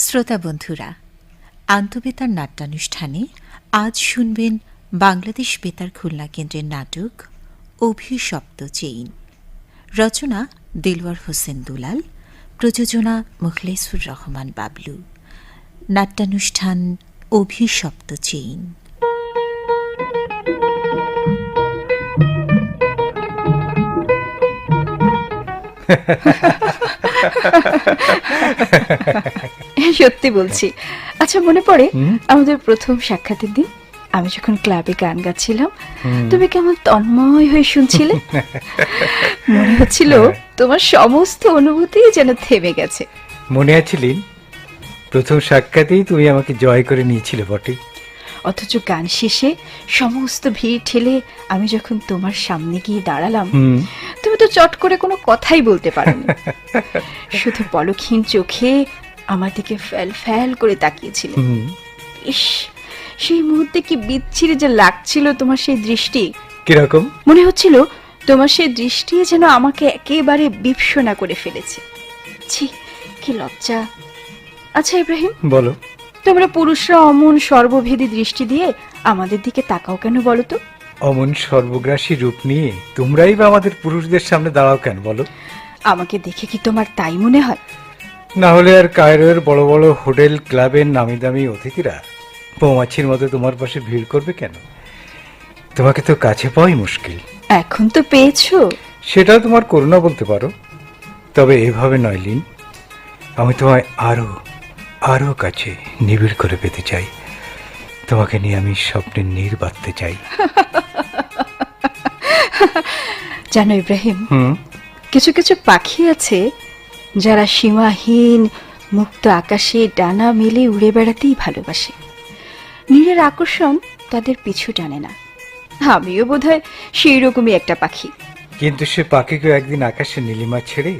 শ্রোতা বন্ধুরা, আন্তঃবেতার নাট্যানুষ্ঠানে আজ শুনবেন বাংলাদেশ বেতার খুলনা কেন্দ্রের নাটক অভিশপ্ত চেইন। রচনা দেলওয়ার হোসেন দুলাল, প্রযোজনা মুখলেসুর রহমান বাবলু। নাট্যানুষ্ঠান অভিশপ্ত চেইন। সত্যি বলছি। আচ্ছা, মনে পড়ে আমাদের প্রথম সাক্ষাতের দিন আমি যখন ক্লাবে গান গাচ্ছিলাম, তুমি কেমন তন্ময় হয়ে শুনছিলে। মনে হচ্ছিল তোমার সমস্ত অনুভূতি যেন থেমে গেছে। মনে আছে লিন, প্রথম সাক্ষাতেই তুমি আমাকে জয় করে নিয়েছিলে বটে। অথচ গান শেষে সমস্ত ভিড় ঠেলে আমি যখন তোমার সামনে গিয়ে দাঁড়ালাম, তুমি তো চট করে কোনো কথাই বলতে পারোনি। শুধু পলকহীন চোখে আমার দিকে ফ্যাল ফ্যাল করে তাকিয়েছিলে। ইস, সেই মুহূর্তে কি বিচ্ছিরি যে লাগছিল তোমার সেই দৃষ্টি। কিরকম? মনে হচ্ছিল তোমার সেই দৃষ্টি যেন আমাকে একেবারে বিভৎসনা করে ফেলেছে। ছি, কি লজ্জা। আচ্ছা ইব্রাহিম, বলো, তোমরা পুরুষরা অমন সর্বভেদী দৃষ্টি দিয়ে আমাদের দিকে তাকাও কেন বলো তো? অমন সর্বগ্রাসী রূপ নিয়ে তোমরাই বা আমাদের পুরুষদের সামনে দাঁড়াও কেন বলো? আমাকে দেখে কি তোমার তাই মনে হয়? না হলে আর কায়রোর বড় বড় হোটেল ক্লাবের নামি দামি অতিথিরা মৌমাছির মতো তোমার পাশে ভিড় করবে কেন? তোমাকে তো কাছে পাওয়াই মুশকিল। এখন তো পেয়েছো। সেটাও তোমার করুণা বলতে পারো, তবে এভাবে নয় লিন। আমি তোমায় আরো আরো কাছে নিবিড় করে পেতে চাই। তোমাকে নিয়ে আমি স্বপ্নের নীড় বাঁধতে চাই। জানো ইব্রাহিম, কিছু কিছু পাখি আছে যারা সীমাহীন মুক্ত আকাশে ডানা মেলে উড়ে বেড়াতেই ভালোবাসে। নীড়ের আকর্ষণ তাদের পিছু টানে না। আমিও বোধহয় সেই রকমই একটা পাখি। কিন্তু সে পাখিকে একদিন আকাশে নীলিমা ছেড়ে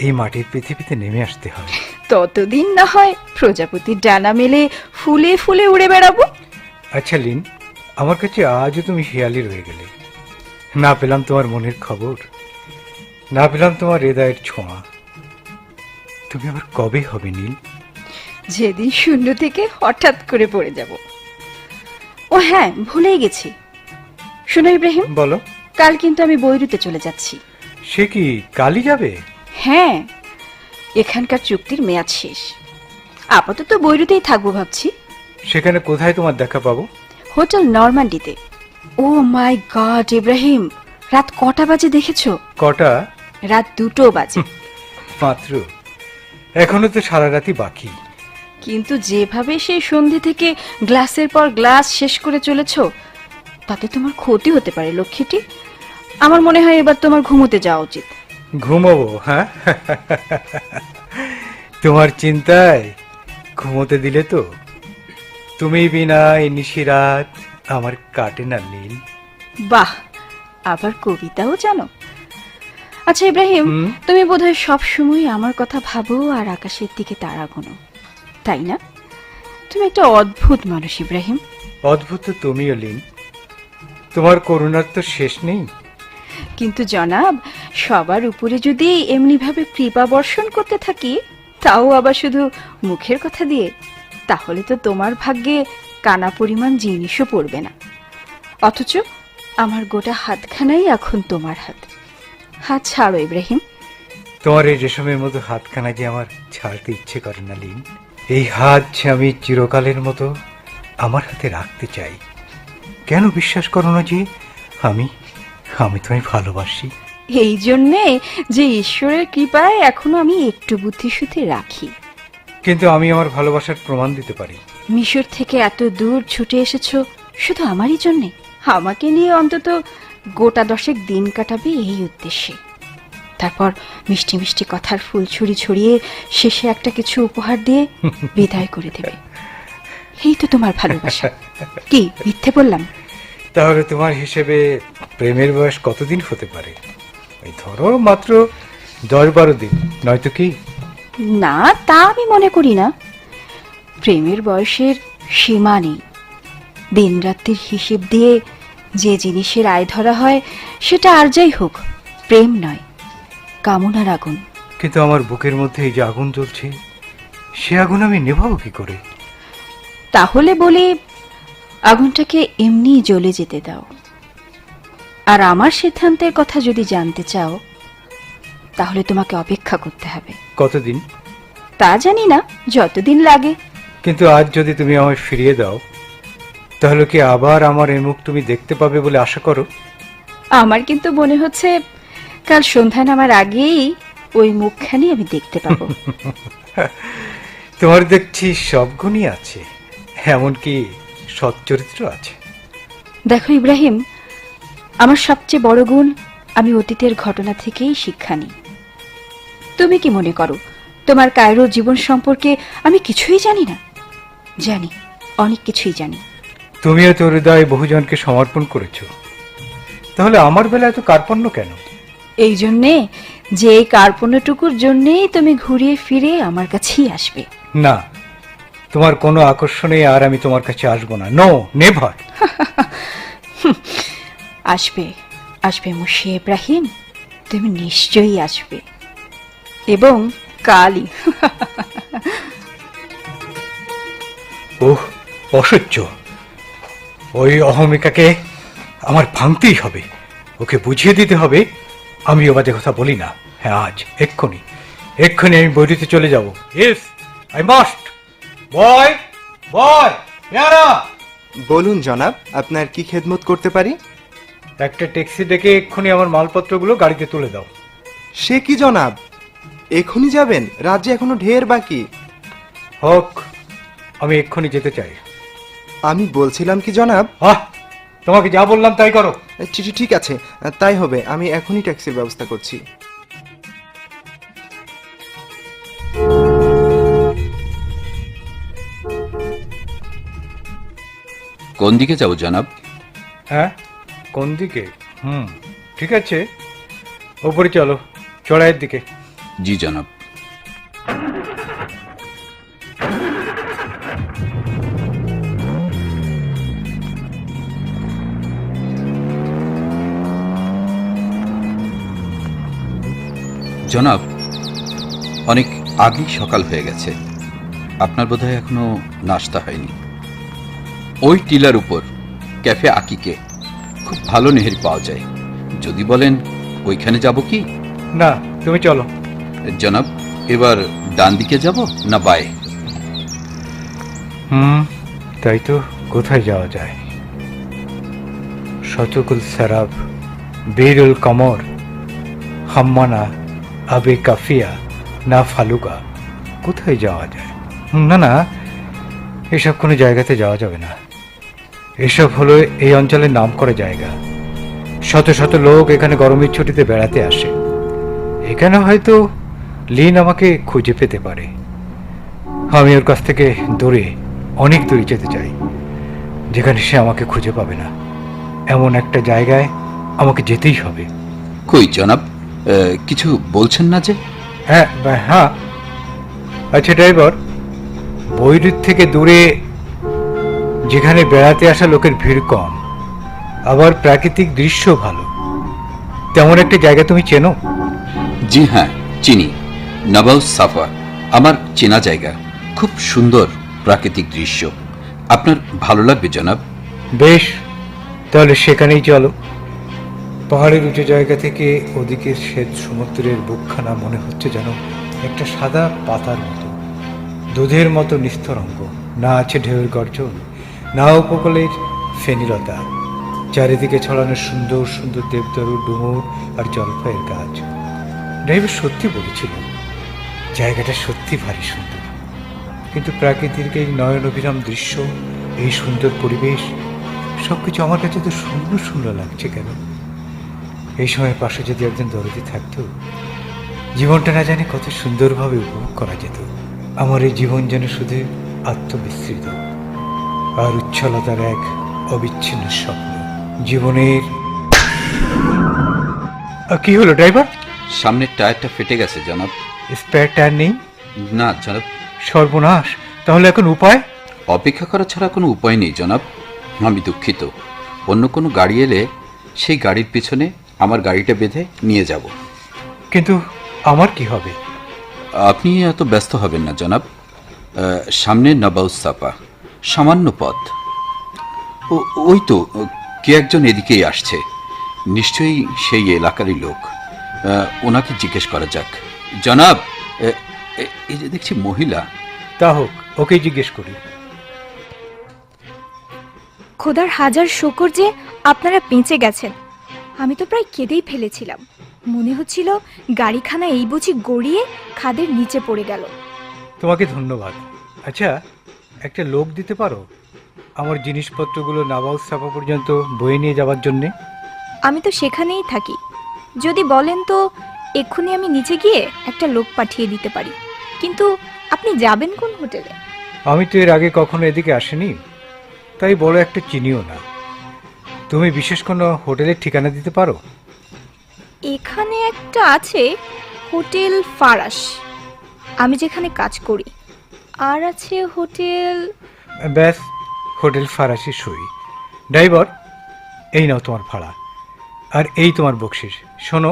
এই মাটির পৃথিবীতে নেমে আসতে হয়। ততদিন না হয় প্রজাপতির ডানা মেলে ফুলে ফুলে উড়ে বেড়াবো। আচ্ছা লিন, আমার কাছে আজও তুমি হেয়ালি রয়ে গেলে। না পেলাম তোমার মনের খবর, না পেলাম তোমার হৃদয়ের ছোঁয়া। তুমি আবার কবে হবে নীল? যেদিন শূন্য থেকে হঠাৎ করে পড়ে যাব। ও হ্যাঁ, ভুলেই গেছি। শোনো ইব্রাহিম, বলো। কাল কিন্তু আমি বৈরুতে চলে যাচ্ছি। সে কি কালই যাবে? হ্যাঁ, এখানকার চুক্তির মেয়াদ শেষ। আপাতত বৈরুতেই থাকবো ভাবছি। সেখানে কোথায় তোমার দেখা পাবো? হোটেল নরমান্ডিতে। ও মাই গড ইব্রাহিম, রাত কটা বাজে দেখেছো? কটা? রাত 2টো বাজে। মাত্র? এখনো তো সারা রাতি বাকি। কিন্তু যেভাবে সেই সন্ধে থেকে গ্লাসের পর গ্লাস শেষ করে চলেছো, তাতে তোমার ক্ষতি হতে পারে লক্ষ্মীটি। আমার মনে হয় এবার তোমার ঘুমোতে যাওয়া উচিত। ঘুমাবো? হ্যাঁ, তোমার চিন্তায় ঘুমোতে দিলে তো। তুমি বিনা এই নিশিরাত আমার কাটে না নীল। বাহ, আবার কবিতাও জানো। আচ্ছা ইব্রাহিম, তুমি বোধহয় সবসময় আমার কথা ভাবো আর আকাশের দিকে তারা গোনো, তাই না? তুমি একটা অদ্ভুত মানুষ ইব্রাহিম। অদ্ভুত তুমিও লিন, তোমার করুণার তো শেষ নেই। কিন্তু জনাব, সবার উপরে যদি এমনি ভাবে কৃপা বর্ষণ করতে থাকি, তাও আবার শুধু মুখের কথা দিয়ে, তাহলে তো তোমার ভাগ্যে কানা পরিমাণ জিনিসও পড়বে না। অথচ আমার গোটা হাতখানাই এখন তোমার হাত। হাত ছাড়ো ইব্রাহিম। তোমার এই রেশমের মতো হাতখানা যে আমার ছাড়তে ইচ্ছে করে না লিন। এই হাত যে আমি চিরকালের মতো আমার হাতে রাখতে চাই। কেন বিশ্বাস করো না যে আমি তোমায় ভালোবাসি? এই জন্যে যে ঈশ্বরের কৃপায় এখনো আমি একটু বুদ্ধিশুদ্ধি রাখি। কিন্তু আমি আমার ভালোবাসার প্রমাণ দিতে পারি। মিশর থেকে এত দূর ছুটে এসেছো শুধু আমারই জন্যে। আমাকে নিয়ে অন্তত গোটা 10 দিন কাটাবে এই উদ্দেশ্যে। তারপর মিষ্টি মিষ্টি কথার ফুল ছুরি ছড়িয়ে শেষে একটা কিছু উপহার দিয়ে বিদায় করে দেবে। এই তো তোমার ভালোবাসা। কি মিথ্যে বললাম? তাহলে তোমার হিসেবে প্রেমের বয়স কতদিন হতে পারে? এই ধরো মাত্র 10-12 দিন, নয়তো কি? না, তা আমি মনে করি না। প্রেমের বয়সের সীমা নেই। দিন রাত্রির হিসেব দিয়ে যে জিনিসের আয় ধরা হয়, সেটা আর যাই হোক, প্রেম নয়, কামনার আগুন। কিন্তু আমার বুকের মধ্যে এই যে আগুন জ্বলছে, সে আগুন আমি নেভাবো কি করে? তাহলে বলি, আগুনটাকে এমনি জ্বলে যেতে দাও। আর আমার সিদ্ধান্তের কথা যদি জানতে চাও, তাহলে তোমাকে অপেক্ষা করতে হবে। কতদিন? তা জানি না, যতদিন লাগে। কিন্তু আজ যদি তুমি আমায় ফিরিয়ে দাও, তাহলে কি আবার আমার এই মুখ তুমি দেখতে পাবে বলে আশা করো? আমার কিন্তু মনে হচ্ছে কাল সন্ধ্যা নামার আগেই ওই মুখখানি আমি দেখতে পাবো। তোমার দেখছি সব গুণই আছে, এমনকি সৎ চরিত্র আছে। দেখো ইব্রাহিম, আমার সবচেয়ে বড় গুণ, আমি অতীতের ঘটনা থেকেই শিক্ষা নিই। তুমি কি মনে করো তোমার কায়রো জীবন সম্পর্কে আমি কিছুই জানি না? জানি, অনেক কিছুই জানি। তুমিও তো হৃদয় বহুজনকে সমর্পণ করেছো, তাহলে আমার বেলা এত কার্পণ্য কেন? এই জন্যে যে এই কার্পণ্যটুকুর জন্যেই তুমি ঘুরিয়ে ফিরে আমার কাছেই আসবে। না, তোমার কোনো আকর্ষণে আর আমি তোমার কাছে আসবো না। No, never. আসবে, আসবে মুশি ইব্রাহিম, তুমি নিশ্চয়ই আসবে, এবং কালই। ওহ, অসহ্য! ওই অহমিকাকে আমার ভাঙতেই হবে, ওকে বুঝিয়ে দিতে হবে আমি ও বাজে কথা বলি না। হ্যাঁ, আজ এক্ষুনি এক্ষুনি আমি বৈরিতে চলে যাব। Yes, I must. Boy boy, ইয়ারা! বলুন জনাব, আপনার কি খেদমত করতে পারি? একটা ট্যাক্সি ডেকে এক্ষুনি আমার মালপত্রগুলো গাড়িতে তুলে দাও। সে কি জনাব, এখনই যাবেন? রাজ্যে এখনো ঢের বাকি। হোক, আমি এক্ষুনি যেতে চাই। আমি বলছিলাম কি জনাব, তোমাকে যা বললাম তাই করো। ঠিক আছে, তাই হবে। আমি এখনই ট্যাক্সির ব্যবস্থা করছি। কোন দিকে যাব জনাব? হ্যাঁ, কোন দিকে? ঠিক আছে, ওপরে চলো, চড়াইয়ের দিকে। জি জনাব। জনাব, অনেক আগেই সকাল হয়ে গেছে, আপনার বোধহয় এখনো নাস্তা হয়নি। ওই টিলার উপর ক্যাফে আকিকে খুব ভালো নেহেরি পাওয়া যায়, যদি বলেন ওইখানে যাব কি? না, তুমি চলো। জনাব, এবার ডান দিকে যাব না বায়ে? তাই তো, কোথায় যাওয়া যায়? শতকুল সারাব, বেরুল কমর, হাম্মানা, আবে কাফিয়া, না ফালুকা, কোথায় যাওয়া যায়? না না, এসব কোনো জায়গাতে যাওয়া যাবে না। এসব হলো এই অঞ্চলের নাম করা জায়গা। শত শত লোক এখানে গরমের ছুটিতে বেড়াতে আসে। এখানে হয়তো লিন আমাকে খুঁজে পেতে পারে। আমি ওর কাছ থেকে দূরে, অনেক দূরে যেতে চাই, যেখানে সে আমাকে খুঁজে পাবে না। এমন একটা জায়গায় আমাকে যেতেই হবে। কই জনাব, কিছু বলছেন না যে? হ্যাঁ হ্যাঁ, আচ্ছা ড্রাইভার, বৈরুত থেকে দূরে যেখানে বেড়াতে আসা লোকের ভিড় কম, আবার প্রাকৃতিক দৃশ্য ভালো, তেমন একটা জায়গা তুমি চেনো? জি হ্যাঁ, চিনি। নবাউস সাফা আমার চেনা জায়গা, খুব সুন্দর প্রাকৃতিক দৃশ্য, আপনার ভালো লাগবে জনাব। বেশ, তাহলে সেখানেই চলো। পাহাড়ের উঁচু জায়গা থেকে ওদিকের শ্বেত সমুদ্রের বুকখানা মনে হচ্ছে যেন একটা সাদা পাতার মতো, দুধের মতো নিস্তরঙ্গ। না আছে ঢেউয়ের গর্জন, না উপকূলের ফেনিলতা, চারিদিকে ছড়ানো সুন্দর সুন্দর দেবদারু, ডুমুর আর জলপাইয়ের গাছ। ড্রাইভার সত্যি বলেছিল, জায়গাটা সত্যি ভারী সুন্দর। কিন্তু প্রাকৃতিক এই নয়ন অভিরাম দৃশ্য, এই সুন্দর পরিবেশ, সবকিছু আমার কাছে তো শূন্য শূন্য লাগছে কেন? এই সময় পাশে যদি একজন দরদি থাকতো, জীবনটা না জানি কত সুন্দরভাবে উপভোগ করা যেত। আমার এই জীবন যেন শুধু আত্মবিস্তৃত আর উচ্ছলতার এক অবিচ্ছিন্ন স্বপ্ন। জীবনের কি হলো ড্রাইভার? সামনের টায়ারটা ফেটে গেছে জনাব। স্পেয়ার টায়ার নেই? না জনাব। সর্বনাশ! তাহলে এখন উপায়? অপেক্ষা করা ছাড়া কোনো উপায় নেই জনাব। আমি দুঃখিত, অন্য কোনো গাড়ি এলে সেই গাড়ির পিছনে আমার গাড়িটা বেঁধে নিয়ে যাব। কিন্তু আমার কি হবে? আপনি এত ব্যস্ত হবেন না জনাব, সামনে নবাউসাপা, সামান্য পথ। ওই তো কে একজন এদিকেই আসছে, নিশ্চয়ই সেই এলাকারই লোক। ওনাকে জিজ্ঞেস করা যাক। জনাব, এই যে দেখছি মহিলা। তা হোক, ওকে জিজ্ঞেস করি। খোদার হাজার শকর যে আপনারা বেঁচে গেছেন। আমি তো প্রায় কেঁদেই ফেলেছিলাম, মনে হচ্ছিল গাড়িখানা এই বুঝি গড়িয়ে খাদের নিচে পড়ে গেল। তোমাকে ধন্যবাদ। আচ্ছা, একটা লোক দিতে পারো আমার জিনিসপত্রগুলো নাবাউস চাপা পর্যন্ত বয়ে নিয়ে যাওয়ার জন্যে? আমি তো সেখানেই থাকি, যদি বলেন তো এক্ষুনি আমি নিচে গিয়ে একটা লোক পাঠিয়ে দিতে পারি। কিন্তু আপনি যাবেন কোন হোটেলে? আমি তো এর আগে কখনো এদিকে আসিনি, তাই বড় একটা চিনিও না। তুমি বিশেষ কোনো হোটেলের ঠিকানা দিতে পারো? এখানে একটা আছে, হোটেল ফারাস, আমি যেখানে কাজ করি। আর আছে হোটেল, ব্যাস, হোটেল ফারাসি সই। ড্রাইভার, এই নাও তোমার ভাড়া, আর এই তোমার বকশিস। শোনো,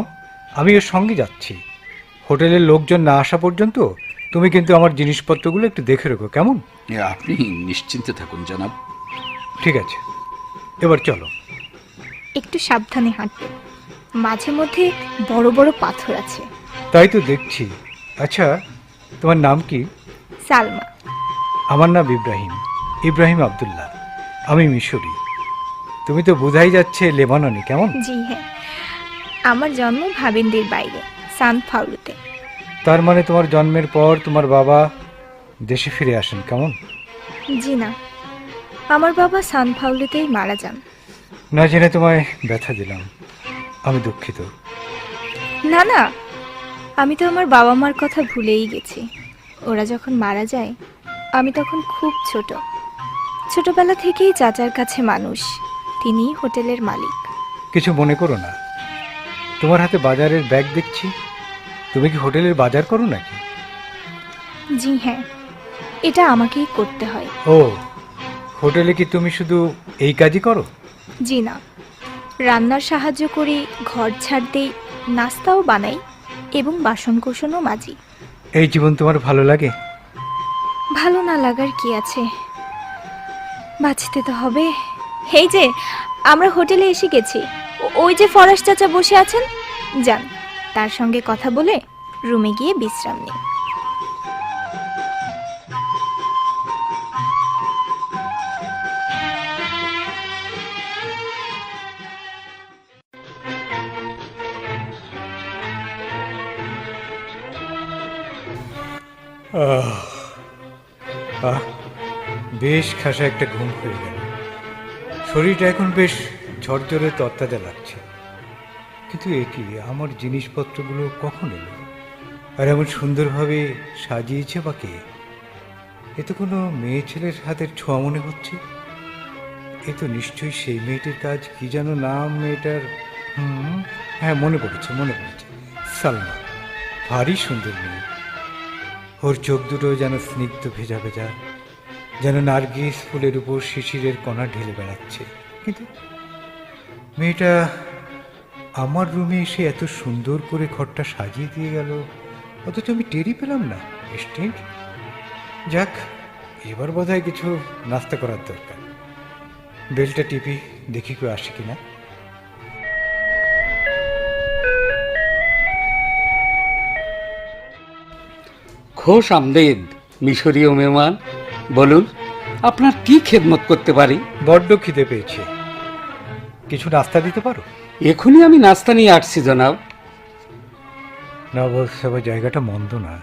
আমি ওর সঙ্গে যাচ্ছি। হোটেলের লোকজন না আসা পর্যন্ত তুমি কিন্তু আমার জিনিসপত্রগুলো একটু দেখে রেখো, কেমন? আপনি নিশ্চিন্তে থাকুন জনাব। ঠিক আছে, এবার চলো। একটু সাবধানে হাঁটবেন, মাঝে মধ্যে বড় বড় পাথর আছে। তাই তো দেখছি। আচ্ছা, তোমার নাম কি? সালমা। আমার নাম ইব্রাহিম, ইব্রাহিম আব্দুল্লাহ। আমি মিশরি। তুমি তো বোঝাই যাচ্ছে লেবাননি, কেমন? জি হ্যাঁ, আমার জন্ম ভাবেনদের বাইরে, সান পাউলোতে। তার মানে তোমার জন্মের পর তোমার বাবা দেশে ফিরে আসেন, কেমন? জি না, আমার বাবা সান পাউলোতেই মারা যান। না জেনে তোমায় ব্যথা দিলাম, আমি দুঃখিত। না না, আমি তো আমার বাবা মার কথা ভুলেই গেছি। ওরা যখন মারা যায় আমি তখন খুব ছোট। ছোটবেলা থেকেই চাচার কাছে মানুষ, তিনিই হোটেলের মালিক। কিছু মনে করো না, তোমার হাতে বাজারের ব্যাগ দেখছি। তুমি কি হোটেলের বাজার করো নাকি? জি হ্যাঁ, এটা আমাকেই করতে হয়। ও, হোটেলে কি তুমি শুধু এই কাজই করো? জি না, রান্নার সাহায্য করি, ঘর ছাড় দেই, নাস্তাও বানাই এবং বাসনকোসনও মাজি। এই জীবন তোমার ভালো লাগে? ভালো না লাগার কি আছে, বাঁচতে তো হবে। এই যে আমরা হোটেলে এসে গেছি, ওই যে ফরাস চাচা বসে আছেন, যান তার সঙ্গে কথা বলে রুমে গিয়ে বিশ্রাম নিন। আহ, বেশ খাসা একটা ঘুম হয়ে গেল। শরীরটা এখন বেশ ঝরঝরে তরতাজা লাগছে। কিন্তু এ কি, আমার জিনিসপত্রগুলো কখন এলো? আর এমন সুন্দরভাবে সাজিয়েছে বা কে? এ তো কোনো মেয়ে ছেলের হাতের ছোঁয়া মনে হচ্ছে। এ তো নিশ্চয়ই সেই মেয়েটির কাজ। কি যেন নাম মেয়েটার? হ্যাঁ, মনে পড়েছে। সালমা। ভারী সুন্দর মেয়ে। ওর চোখ দুটো যেন স্নিগ্ধ ভেজা ভেজা, যেন নার্গিস ফুলের উপর শিশিরের কণা ঢেলে বেড়াচ্ছে। কিন্তু মেয়েটা আমার রুমে এসে এত সুন্দর করে ঘরটা সাজিয়ে দিয়ে গেল, অথচ আমি টেরই পেলাম না। স্ট্রেঞ্জ। যাক, এবার বোধহয় কিছু নাস্তা করার দরকার। বেলটা টিপি, দেখি কেউ আসে কিনা। খোশ আমদেদ মিশরীয় মেহমান, বলুন আপনার কি খেদমত করতে পারি? বড্ড খিদে পেয়েছে, কিছু নাস্তা দিতে পারো? এখনই আমি নাস্তা নিয়ে আসছি জনাব। নবসভা জায়গাটা মন্দ না।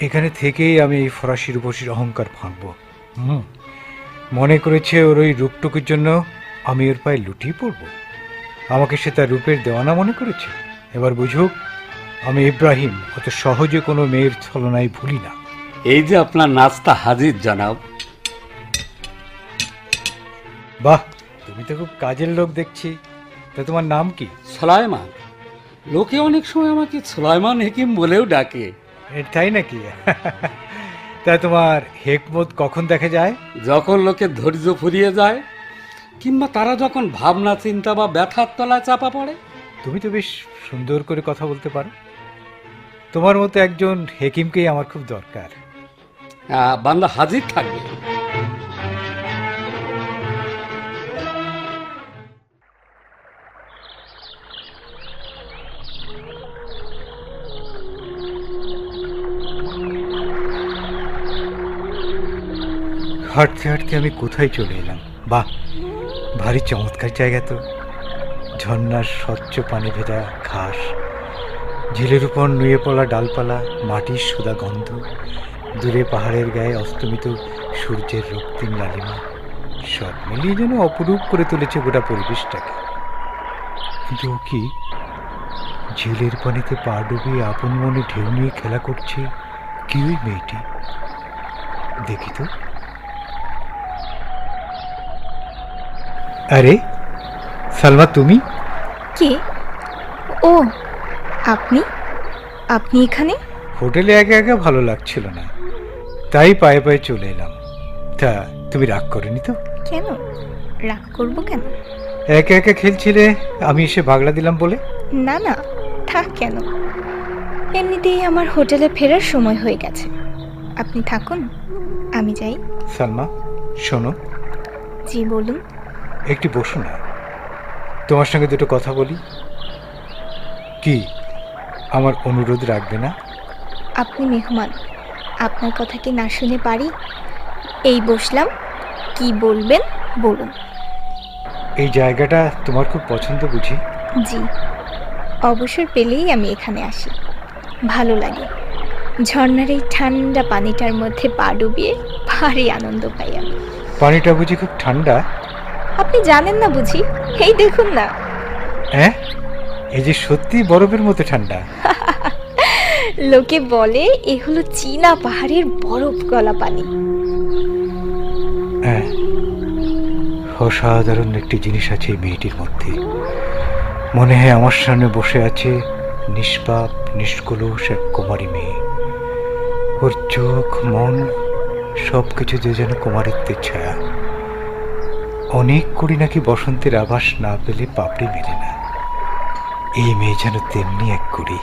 এখানে থেকেই আমি এই ফরাসি রূপসীর অহংকার ভাঙব। মনে করেছে ওর ওই রূপটুকুর জন্য আমি ওর পায়ে লুটিয়ে পড়ব। আমাকে সে তার রূপের দেওয়ানা মনে করেছে। এবার বুঝুক, আমি ইব্রাহিম অত সহজে কোনো মেয়ের ছলনায় ভুলি না। এই যে আপনার নাস্তা হাজির জনাব। বাহ, তুমি তো খুব কাজের লোক দেখছি। তা তোমার নাম কি? সুলাইমান। লোকে অনেক সময় আমাকে সুলাইমান হেকিম বলেও ডাকে। তাই নাকি? তা তোমার হেকমত কখন দেখা যায়? যখন লোকের ধৈর্য ফুরিয়ে যায়, কিংবা তারা যখন ভাবনা চিন্তা বা ব্যথার তলায় চাপা পড়ে। তুমি তো বেশ সুন্দর করে কথা বলতে পারো। তোমার মতো একজন হেকিমকেই আমার খুব দরকার। বান্দা হাজির থাকবে। হাঁটতে হাঁটতে আমি কোথায় চলে এলাম! বাহ, ভারী চমৎকার জায়গা তো। ঝর্ণার স্বচ্ছ পানি ভেজা ঘাস, ঝিলের উপর নুয়ে পড়া ডালপালা, মাটির সুদা গন্ধ, দূরে পাহাড়ের গায়ে অস্তমিত সূর্যের রক্তিম লালিমা, সব মিলিয়ে যেন অপরূপ করে তুলেছে গোটা পরিবেশটাকে। কিন্তু ও কি, ঝিলের পানিতে পা ডুবিয়ে আপন মনে ঢেউ নিয়ে খেলা করছে কি ওই মেয়েটি? দেখি তো। আরে সালমা, তুমি? কে? ও আপনি আপনি এখানে? হোটেলে একা একা ভালো লাগছিল না, তাই পায়ে পায়ে চলে এলাম। তা তুমি রাগ করনি তো? কেন রাগ করব কেন? একা একা খেলছিলে, আমি এসে বাগড়া দিলাম বলে? না না, থাক কেন, এমনিতেই আমার হোটেলে ফেরার সময় হয়ে গেছে। আপনি থাকুন, আমি যাই। সালমা শোনো। জি বলুন। একটু বসো না, তোমার সঙ্গে দুটো কথা বলি। কি, আমার অনুরোধ রাখবে না? আপনি মেহমান, আপনার কথা কি না শুনে পারি? এই বসলাম, কি বলবেন বলুন। এই জায়গাটা তোমার খুব পছন্দ বুঝি? জি, অবসর পেলেই আমি এখানে আসি, ভালো লাগে। ঝর্ণার এই ঠান্ডা পানিটার মধ্যে পা ডুবিয়ে ভারী আনন্দ পাই আমি। পানিটা বুঝি খুব ঠান্ডা? আপনি জানেন না বুঝি? এই দেখুন না। হ্যাঁ, এই যে সত্যি বরফের মতো ঠান্ডা। লোকে বলে এ হলো চীনা পাহাড়ের বরফ গলা পানি। হ্যাঁ, অসাধারণ একটি জিনিস আছে এই মেয়েটির মধ্যে। মনে হয় আমার সামনে বসে আছে নিষ্পাপ নিষ্কলুষ এক কুমারী মেয়ে। ওর চোখ মন সব কিছুতে যেন কুমারিত্বের ছায়া। অনেক কুড়ি নাকি বসন্তের আভাস না পেলে পাপড়ি মেলে না, এই মেয়ে যেন তেমনি এক কুড়ি।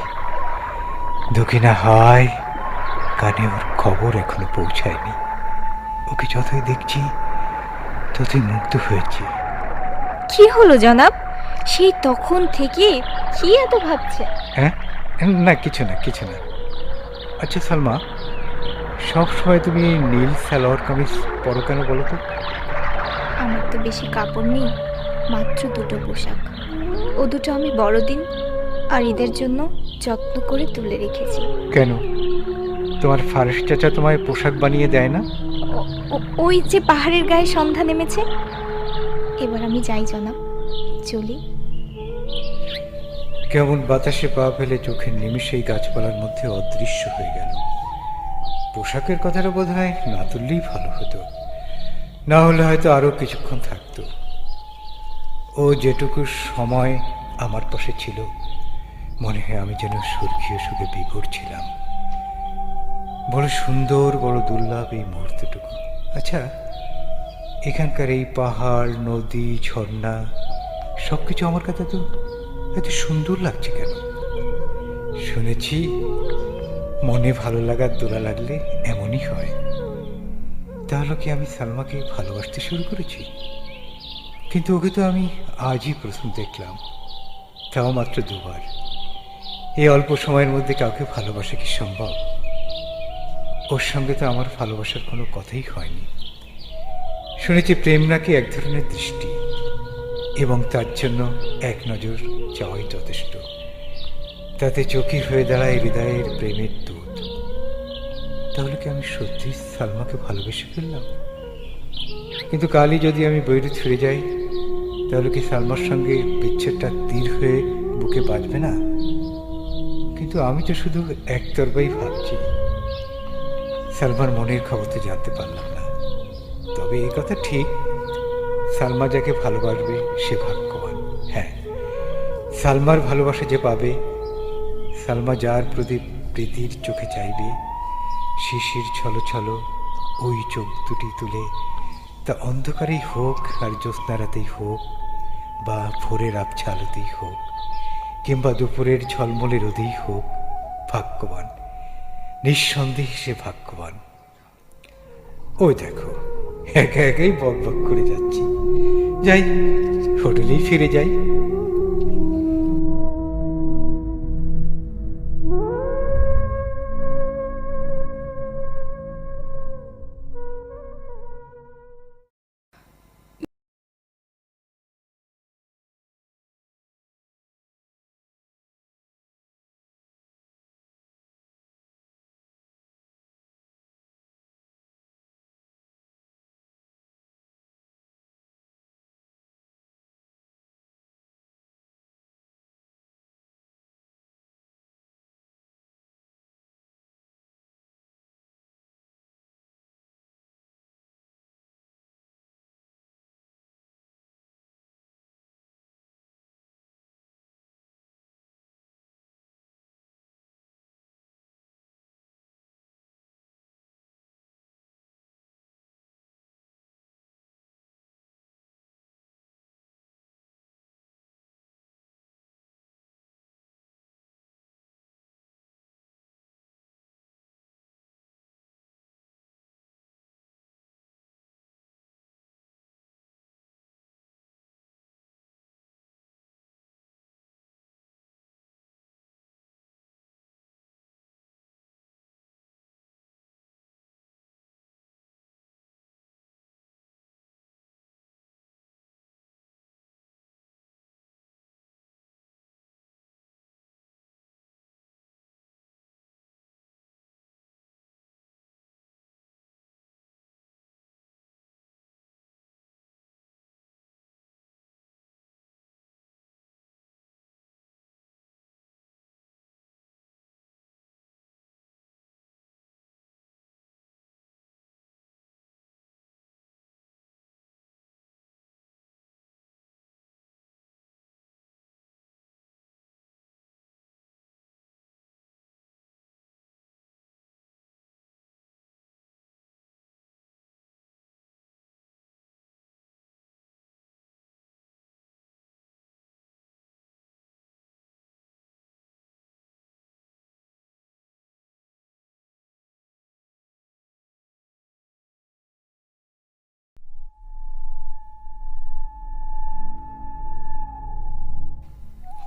দক্ষিণা হায়, কানে ওর খবর এখনো পৌঁছায়নি। ওকে যতই দেখছি ততই মুগ্ধ হয়েছি। কি হলো জনাব, সেই তখন থেকে কি এত ভাবছে? হ্যাঁ, না কিছু না কিছু না। আচ্ছা সালমা, সব সময় তুমি নীল সালোয়ার কামিজ পরো কেন বলো তো? আমার তো বেশি কাপড় নেই, মাত্র দুটো পোশাক। ও দুটো আমি বড়দিন আর ঈদের জন্য যত্ন করে তুলে রেখেছি। কেন, তোমার ফারেস চাচা তোমায় পোশাক বানিয়ে দেয় না? ওই যে পাহাড়ের গায়ে সন্ধ্যা নেমেছে, এবার আমি যাই জনাব, চলি। কেমন বাতাসে পা ফেলে চোখের নিমিষেই গাছপালার মধ্যে অদৃশ্য হয়ে গেল। পোশাকের কথাটা বোধ হয় না তুললেই ভালো হতো, না হলে হয়তো আরো কিছুক্ষণ থাকতো। ও যেটুকু সময় আমার পাশে ছিল, মনে হয় আমি যেন স্বর্গীয় সুখে বিভোর ছিলাম। বড় সুন্দর, বড় দুর্লভ এই মুহূর্তটুকু। আচ্ছা, এখানকার এই পাহাড়, নদী, ঝর্ণা সবকিছু আমার কাছে তো এত সুন্দর লাগছে কেন? শুনেছি মনে ভালো লাগার দোলা লাগলে এমনই হয়। তাহলে কি আমি সালমাকে ভালোবাসতে শুরু করেছি? কিন্তু ওকে তো আমি আজই প্রথম দেখলাম, তাও মাত্র দুবার। এই অল্প সময়ের মধ্যে কাউকে ভালোবাসা কি সম্ভব? ওর সঙ্গে তো আমার ভালোবাসার কোনো কথাই হয়নি। শুনেছি প্রেম নাকি এক ধরনের দৃষ্টি, এবং তার জন্য এক নজর চাওয়াই যথেষ্ট। তাতে চোখই হয়ে দাঁড়ায় হৃদয়ের প্রেমের দুধ। তাহলে কি আমি সত্যি সালমাকে ভালোবেসে ফেললাম? কিন্তু কালই যদি আমি বৈরুত ফিরে যাই, তাহলে কি সালমার সঙ্গে বিচ্ছেদটা তীর হয়ে বুকে বাজবে না? কিন্তু আমি তো শুধু একতরফাই ভাবছি। সালমার মনের খবর তো জানতে পারলাম না। তবে এই কথা ঠিক, সালমা যাকে ভালোবাসবে সে ভাগ্যবান। হ্যাঁ, সালমার ভালোবাসা যে পাবে, সালমা যার প্রতি প্রীতির চোখে চাইবে, শিশির ছলো ছলো ওই চোখ দুটি তুলে, তা অন্ধকারেই হোক আর জ্যোৎস্নারাতেই হোক, বা ভোরের আবছা আলোতেই হোক, কিংবা দুপুরের ঝলমলে রোদেই হোক, ভাগ্যবান, নিঃসন্দেহে সে ভাগ্যবান। ওই দেখো একা একাই বক বক করে যাচ্ছি। যাই, হোটেলেই ফিরে যাই।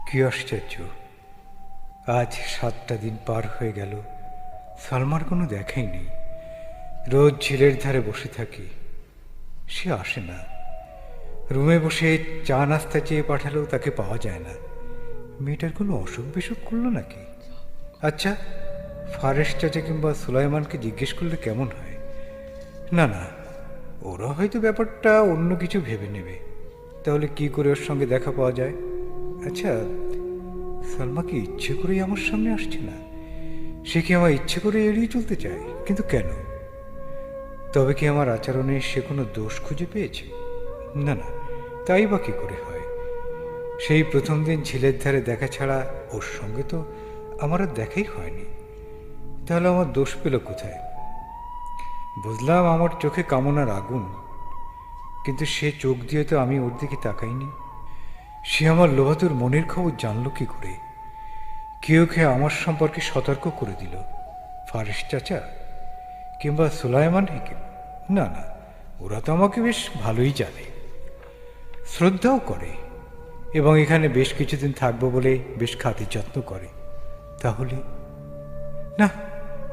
কি আশ্চর্য, আজ 7টা দিন পার হয়ে গেল, সালমার কোনো দেখাই নেই। রোজ ঝিলের ধারে বসে থাকি, সে আসে না। রুমে বসে চা নাস্তা চেয়ে পাঠালেও তাকে পাওয়া যায় না। মেয়েটার কোনো অসুখ বিসুখ করলো নাকি? আচ্ছা, ফারেশ চাচা কিংবা সুলাইমানকে জিজ্ঞেস করলে কেমন হয়? না না, ওরা হয়তো ব্যাপারটা অন্য কিছু ভেবে নেবে। তাহলে কি করে ওর সঙ্গে দেখা পাওয়া যায়? আচ্ছা, সালমা কি ইচ্ছে করেই আমার সামনে আসছে না? সে কি আমার ইচ্ছে করে এড়িয়ে চলতে চায়? কিন্তু কেন? তবে কি আমার আচরণে সে কোনো দোষ খুঁজে পেয়েছে? না না, তাই বা কি করে হয়? সেই প্রথম দিন ঝিলের ধারে দেখা ছাড়া ওর সঙ্গে তো আমার আর দেখাই হয়নি। তাহলে আমার দোষ পেল কোথায়? বুঝলাম আমার চোখে কামনার আগুন, কিন্তু সে চোখ দিয়ে তো আমি ওর দিকে তাকাইনি। সে আমার লোভাতুর মনের খবর জানলো কি করে? কেউ কেউ আমার সম্পর্কে সতর্ক করে দিল? ফারেশ চাচা কিংবা সুলাইমান হেকিম? না না, ওরা তো আমাকে বেশ ভালোই জানে, শ্রদ্ধাও করে, এবং এখানে বেশ কিছুদিন থাকবো বলে বেশ খাতির যত্ন করে। তাহলে না,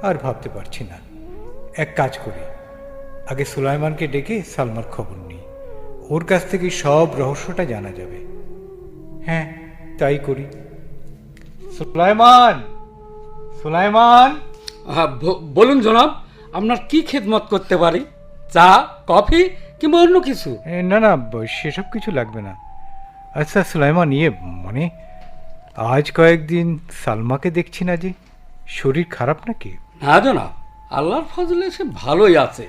আর ভাবতে পারছি না। এক কাজ করি, আগে সুলাইমানকে ডেকে সালমার খবর নিই, ওর কাছ থেকে সব রহস্যটা জানা যাবে। হ্যাঁ, তাই করি। সুলাইমান, সুলাইমান! বলুন জনাব, আপনার কি খেদমত করতে পারি? চা, কফি কিংবা অন্য কিছু? না না, সেসব কিছু লাগবে না। আচ্ছা সুলাইমান, মানে আজ কয়েকদিন সালমাকে দেখছি না যে, শরীর খারাপ নাকি? হ্যাঁ জনাব, আল্লাহর ফজলে সে ভালোই আছে।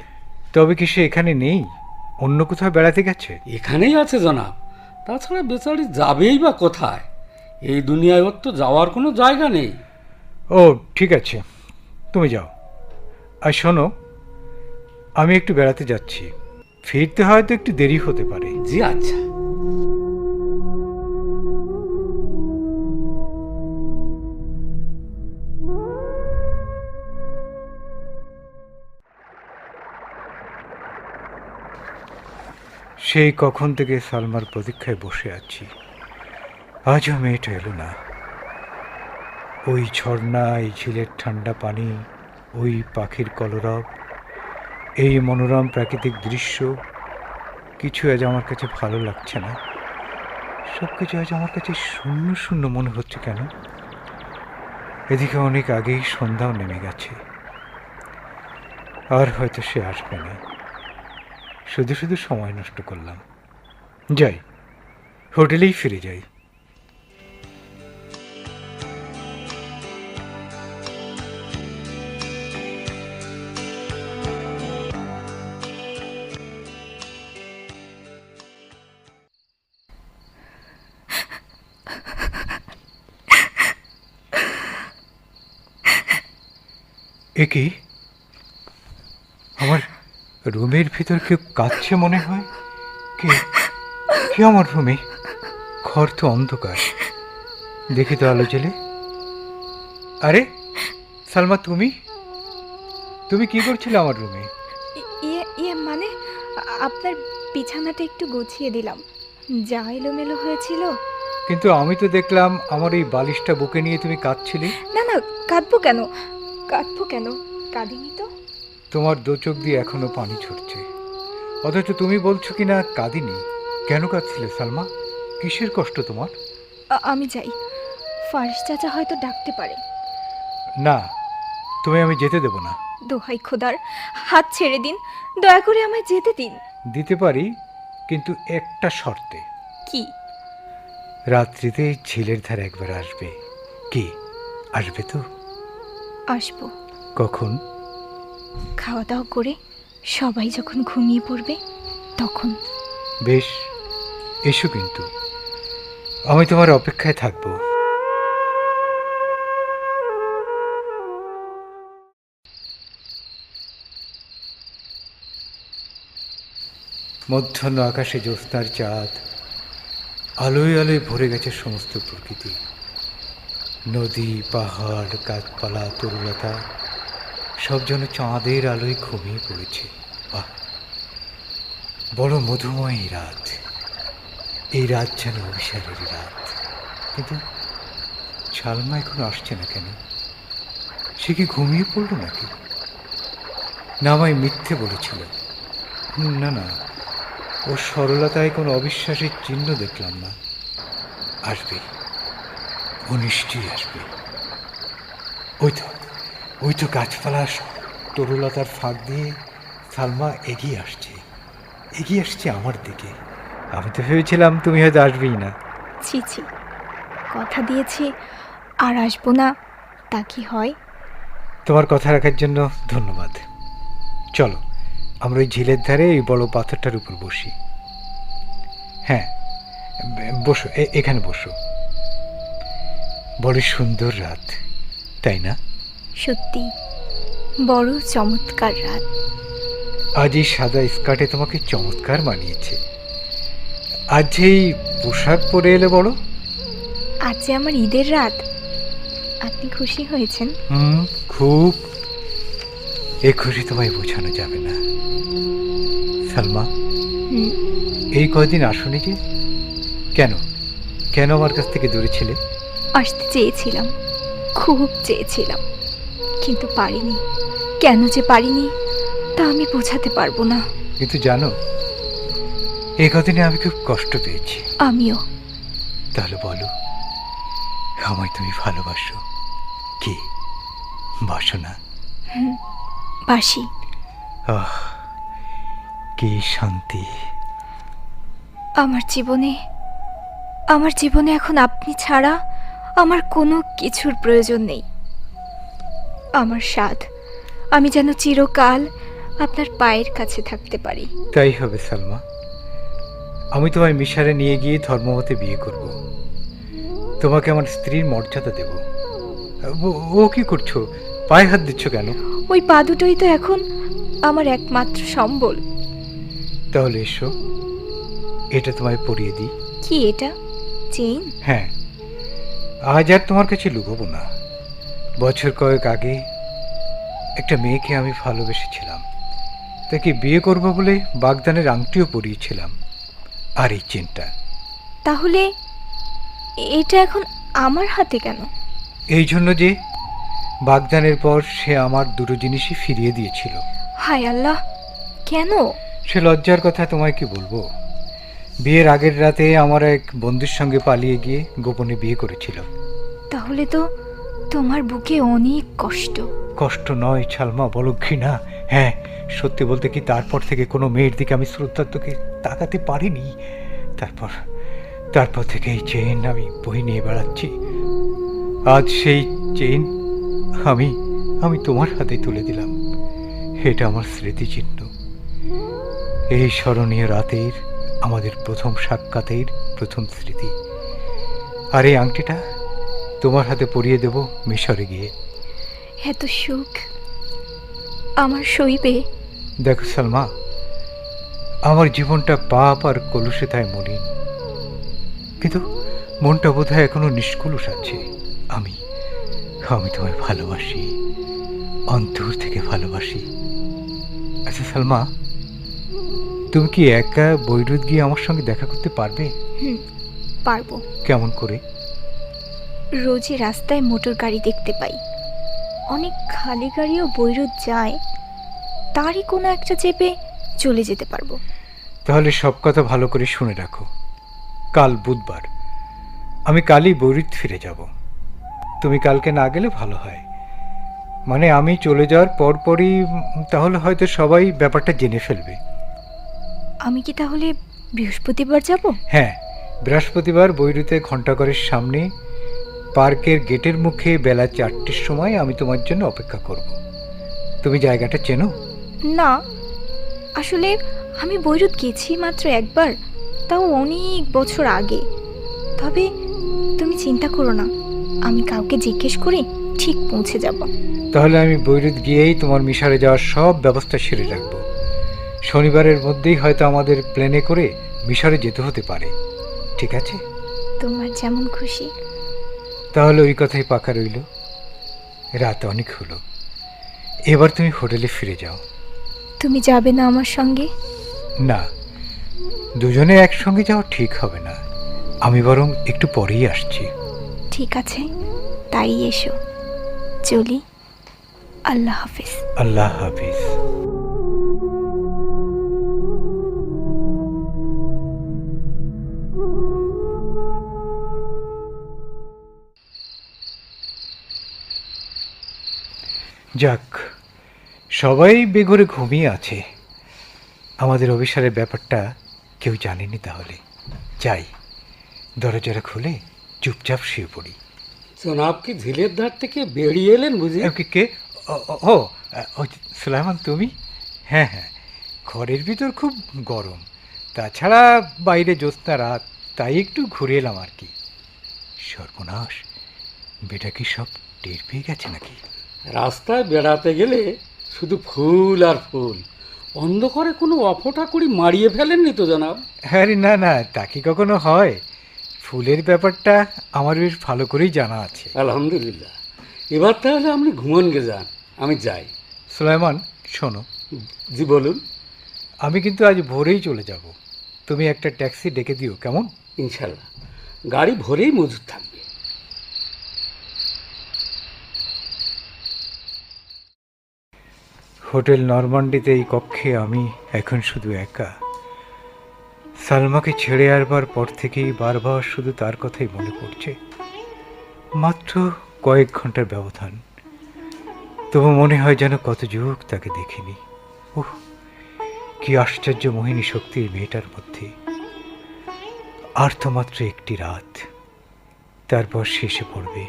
তবে কি সে এখানে নেই, অন্য কোথাও বেড়াতে গেছে? এখানেই আছে জনাব, তাছাড়া বেচারি যাবেই বা কোথায়? এই দুনিয়ায় ওর তো যাওয়ার কোনো জায়গা নেই। ও ঠিক আছে, তুমি যাও। আর শোনো, আমি একটু বেড়াতে যাচ্ছি, ফিরতে হয়তো একটু দেরি হতে পারে। জি আচ্ছা। সেই কখন থেকে সালমার প্রতীক্ষায় বসে আছি, আজও মেয়েটা এলো না। ওই ঝর্ণা, এই ঝিলের ঠান্ডা পানি, ওই পাখির কলরব, এই মনোরম প্রাকৃতিক দৃশ্য, কিছু আজ আমার কাছে ভালো লাগছে না। সব কিছু আজ আমার কাছে শূন্য শূন্য মনে হচ্ছে কেন? এদিকে অনেক আগেই সন্ধ্যাও নেমে গেছে, আর হয়তো সে আসবে না। শুধু শুধু সময় নষ্ট করলাম। যাই, হোটেলেই ফিরে যাই। এ কি? আমার রুমের ভিতর কেউ কাঁদছে মনে হয়। কে কে আমার রুমে? ঘর তো অন্ধকার, দেখি তো আলো জ্বেলে। আরে সালমা, তুমি তুমি কি করছিলে আমার রুমে? ইয়ে মানে আপনার বিছানাটা একটু গুছিয়ে দিলাম, যা এলোমেলো হয়েছিল। কিন্তু আমি তো দেখলাম আমার এই বালিশটা বুকে নিয়ে তুমি কাঁদছিলে। না না, কাঁদবো কেন? কাঁদিনি তো। তোমার দু চোখ দিয়ে এখনো পানি ছুটছে, অথচ তুমি বলছো কিনা কাঁদিনি। কেন কাঁদছিলে সালমা? কিসের কষ্ট তোমার? আমি যাই, ফারিস চাচা হয়তো ডাকতে পারে। না, তুমি আমি যেতে দেব না। দোহাই খোদার, হাত ছেড়ে দিন, দয়া করে আমায় যেতে দিন। দিতে পারি, কিন্তু একটা শর্তে। কি? রাত্রিতে ঝিলের ধারে একবার আসবে। কি, আসবে তো? আসবো। কখন? খাওয়া দাওয়া করে সবাই যখন ঘুমিয়ে পড়বে তখন। বেশ, এসো, কিন্তু আমি তোমার অপেক্ষায় থাকবো। মধ্যাহ্ন আকাশে জ্যোৎস্নার চাঁদ, আলোয় আলোয় ভরে গেছে সমস্ত প্রকৃতি। নদী, পাহাড়, গাছপালা, তরুলতা সব যেন চাঁদের আলোয় ঘুমিয়ে পড়েছে। বাহ, বড় মধুময় এই রাত। এই রাত যেন অভিসারের রাত। কিন্তু সালমা এখন আসছে না কেন? সে কি ঘুমিয়ে পড়লো নাকি? না, আমায় মিথ্যে বলেছিল। না না, ওর সরলতায় কোনো অবিশ্বাসের চিহ্ন দেখলাম না। আসবে, ও নিশ্চয়ই আসবে। ওই তো গাছপালা, তরুলতার ফাঁক দিয়ে সালমা এগিয়ে আসছে আমার দিকে। আমি তো ভেবেছিলাম তুমি হয়তো আসবেই না। ছি ছি, কথা দিয়েছি আর আসবো না, তা কি হয়? তোমার কথা রাখার জন্য ধন্যবাদ। চলো, আমরা ওই ঝিলের ধারে এই বড় পাথরটার উপর বসি। হ্যাঁ, বসো, এখানে বসো। বড় সুন্দর রাত, তাই না? সত্যি বড় চমৎকার রাত। আজ এই সাদা স্কার্টে তোমাকে চমৎকার মানিয়েছে। আজ এই পোশাক পরে এলে বড়। আজ যে আমার ঈদের রাত, আপনি খুশি হয়েছেন? খুব। এ খুশি তোমায় বোঝানো যাবে না সালমা। এই কয়দিন আসনি যে? কেন আমার কাছ থেকে দূরে ছিলে? আসতে চেয়েছিলাম, খুব চেয়েছিলাম, কিন্তু পারিনি। কেন যে পারিনি তা আমি বোঝাতে পারবো না। কিন্তু জানো, এই কদিনে আমি খুব কষ্ট পেয়েছি। আমিও। তাহলে বলো, আমায় তুমি ভালোবাসো কি? বাসো না? বাসি। কি শান্তি! আমার জীবনে এখন আপনি ছাড়া আমার কোনো কিছুর প্রয়োজন নেই। আমার স্বাদ, আমি যেন চিরকাল আপনার পায়ের কাছে থাকতে পারি। তাই হবে সালমা। আমি তোমায় মিশরে নিয়ে গিয়ে ধর্মমতে বিয়ে করব। তোমাকে আমার স্ত্রীর মর্যাদা দেব। ও কি করছো? পায়ে হাত দিচ্ছ কেন? ওই পা দুটোই তো এখন আমার একমাত্র সম্বল। তাহলে এসো, এটা তোমায় পরিয়ে দিই। কি এটা? চেইন? হ্যাঁ, আজ আর তোমার কাছে লুকোবো না। বছর কয়েক আগে একটা মেয়েকে আমি ভালোবেসেছিলাম, তাকে বিয়ে করবো বলে বাগদানের আংটিও পরিয়েছিলাম। আর এই চেনটা। তাহলে এটা এখন আমার হাতে কেন? এই জন্য যে বাগদানের পর সে আমার দুটো জিনিসই ফিরিয়ে দিয়েছিল। হায় আল্লাহ, কেন? সে লজ্জার কথা তোমায় কি বলবো। বিয়ের আগের রাতে আমার এক বন্ধুর সঙ্গে পালিয়ে গিয়ে গোপনে বিয়ে করেছিল। তাহলে তো তোমার বুকে অনেক কষ্ট। কষ্ট নয় ছালমা, বলো ঘৃণা। হ্যাঁ, সত্যি বলতে কি তারপর থেকে কোনো মেয়ের দিকে আমি শ্রদ্ধার তোকে তাকাতে পারিনি। তারপর থেকে এই চেইন আমি বই নিয়ে বেড়াচ্ছি। আজ সেই চেইন আমি তোমার হাতে তুলে দিলাম। এটা আমার স্মৃতিচিহ্ন, এই স্মরণীয় রাতের, আমাদের প্রথম সাক্ষাতের প্রথম স্মৃতি। আর এই আংটিটা তোমার হাতে পরিয়ে দেব মিশরে গিয়ে। এত সুখ আমার সইবে? দেখো সালমা, আমার জীবনটা পাপ আর কলুষিতায় মলিন, কিন্তু মনটা বোধহয় এখনো নিষ্কলুষ আছে। আমি তোমায় ভালোবাসি, অন্তর থেকে ভালোবাসি। আচ্ছা সালমা, তুমি কি একা বৈরুত গিয়ে আমার সঙ্গে দেখা করতে পারবে? পারবো। কেমন করে? রোজই রাস্তায় মোটর গাড়ি দেখতে পাই, অনেক খালি গাড়িও বৈরুত যায়, তারই কোনো একটা চেপে চলে যেতে পারবো। তাহলে সব কথা ভালো করে শুনে রাখো। কাল বুধবার, আমি কালই বৈরুত ফিরে যাব। তুমি কালকে না গেলে ভালো হয়। মানে আমি চলে যাওয়ার পরপরই তাহলে হয়তো সবাই ব্যাপারটা জেনে ফেলবে। আমি কি তাহলে বৃহস্পতিবার যাব? হ্যাঁ, বৃহস্পতিবার বৈরুতে ঘণ্টাঘরের সামনে পার্কের গেটের মুখে বেলা 4টের সময় আমি তোমার জন্য অপেক্ষা করব। তুমি জায়গাটা চেনো? না, আসলে আমি বৈরুত গেছি মাত্র একবার, তাও অনেক বছর আগে। তবে তুমি চিন্তা করো না, আমি কাউকে জিজ্ঞেস করে ঠিক পৌঁছে যাব। তাহলে আমি বৈরুত গিয়েই তোমার মিশরে যাওয়ার সব ব্যবস্থা সেরে রাখবো। শনিবারের মধ্যেই হয়তো আমাদের প্লেনে করে মিশরে যেতে হতে পারে। ঠিক আছে? তোমার যেমন খুশি। তাহলে ওই কথাই পাকা রইল। রাত অনেক হলো, এবার তুমি হোটেলে ফিরে যাও। তুমি যাবে না আমার সঙ্গে? না, দুজনে একসঙ্গে যাওয়া ঠিক হবে না। আমি বরং একটু পরেই আসছি। ঠিক আছে, তাই এসো। চলি। আল্লাহ হাফিজ। আল্লাহ হাফিজ। যাক, সবাই বেঘরে ঘুমিয়ে আছে। আমাদের অভিসারের ব্যাপারটা কেউ জানেনি। তাহলে যাই, দরজাটা খুলে চুপচাপ শুয়ে পড়ি। জনাব কি ঝিলের ধার থেকে বেরিয়ে এলেন বুঝি? কে? ও সুলাইমান, তুমি? হ্যাঁ, ঘরের ভিতর খুব গরম, তাছাড়া বাইরে জ্যোৎস্না রাত, তাই একটু ঘুরে এলাম আর কি। সর্বনাশ, বেটা কি সব টের পেয়ে গেছে নাকি? রাস্তায় বেড়াতে গেলে শুধু ফুল আর ফুল, অন্ধকারে কোনো অফটা করি মারিয়ে ফেলেননি তো জনাব? আরে না, তা কি কখনো হয়? ফুলের ব্যাপারটা আমার বেশ ভালো করেই জানা আছে। আলহামদুলিল্লাহ। এবার তাহলে আপনি ঘুমনগে যান, আমি যাই। সুলাইমান, শোনো। জি বলুন। আমি কিন্তু আজ ভোরেই চলে যাব। তুমি একটা ট্যাক্সি ডেকে দিও, কেমন? ইনশাল্লাহ, গাড়ি ভরেই মজুদ থাকবে। হোটেল নরমান্ডিতে এই কক্ষে আমি এখন শুধু একা। সালমাকে ছেড়ে আসবার পর থেকেই বারবার শুধু তার কথাই মনে পড়ছে। মাত্র কয়েক ঘন্টার ব্যবধান, তবু মনে হয় যেন কত যুগ তাকে দেখিনি। ওহ, কি আশ্চর্য মোহিনী শক্তির মেয়েটার মধ্যে। আর তো মাত্র একটি রাত, তারপর শেষে পড়বে।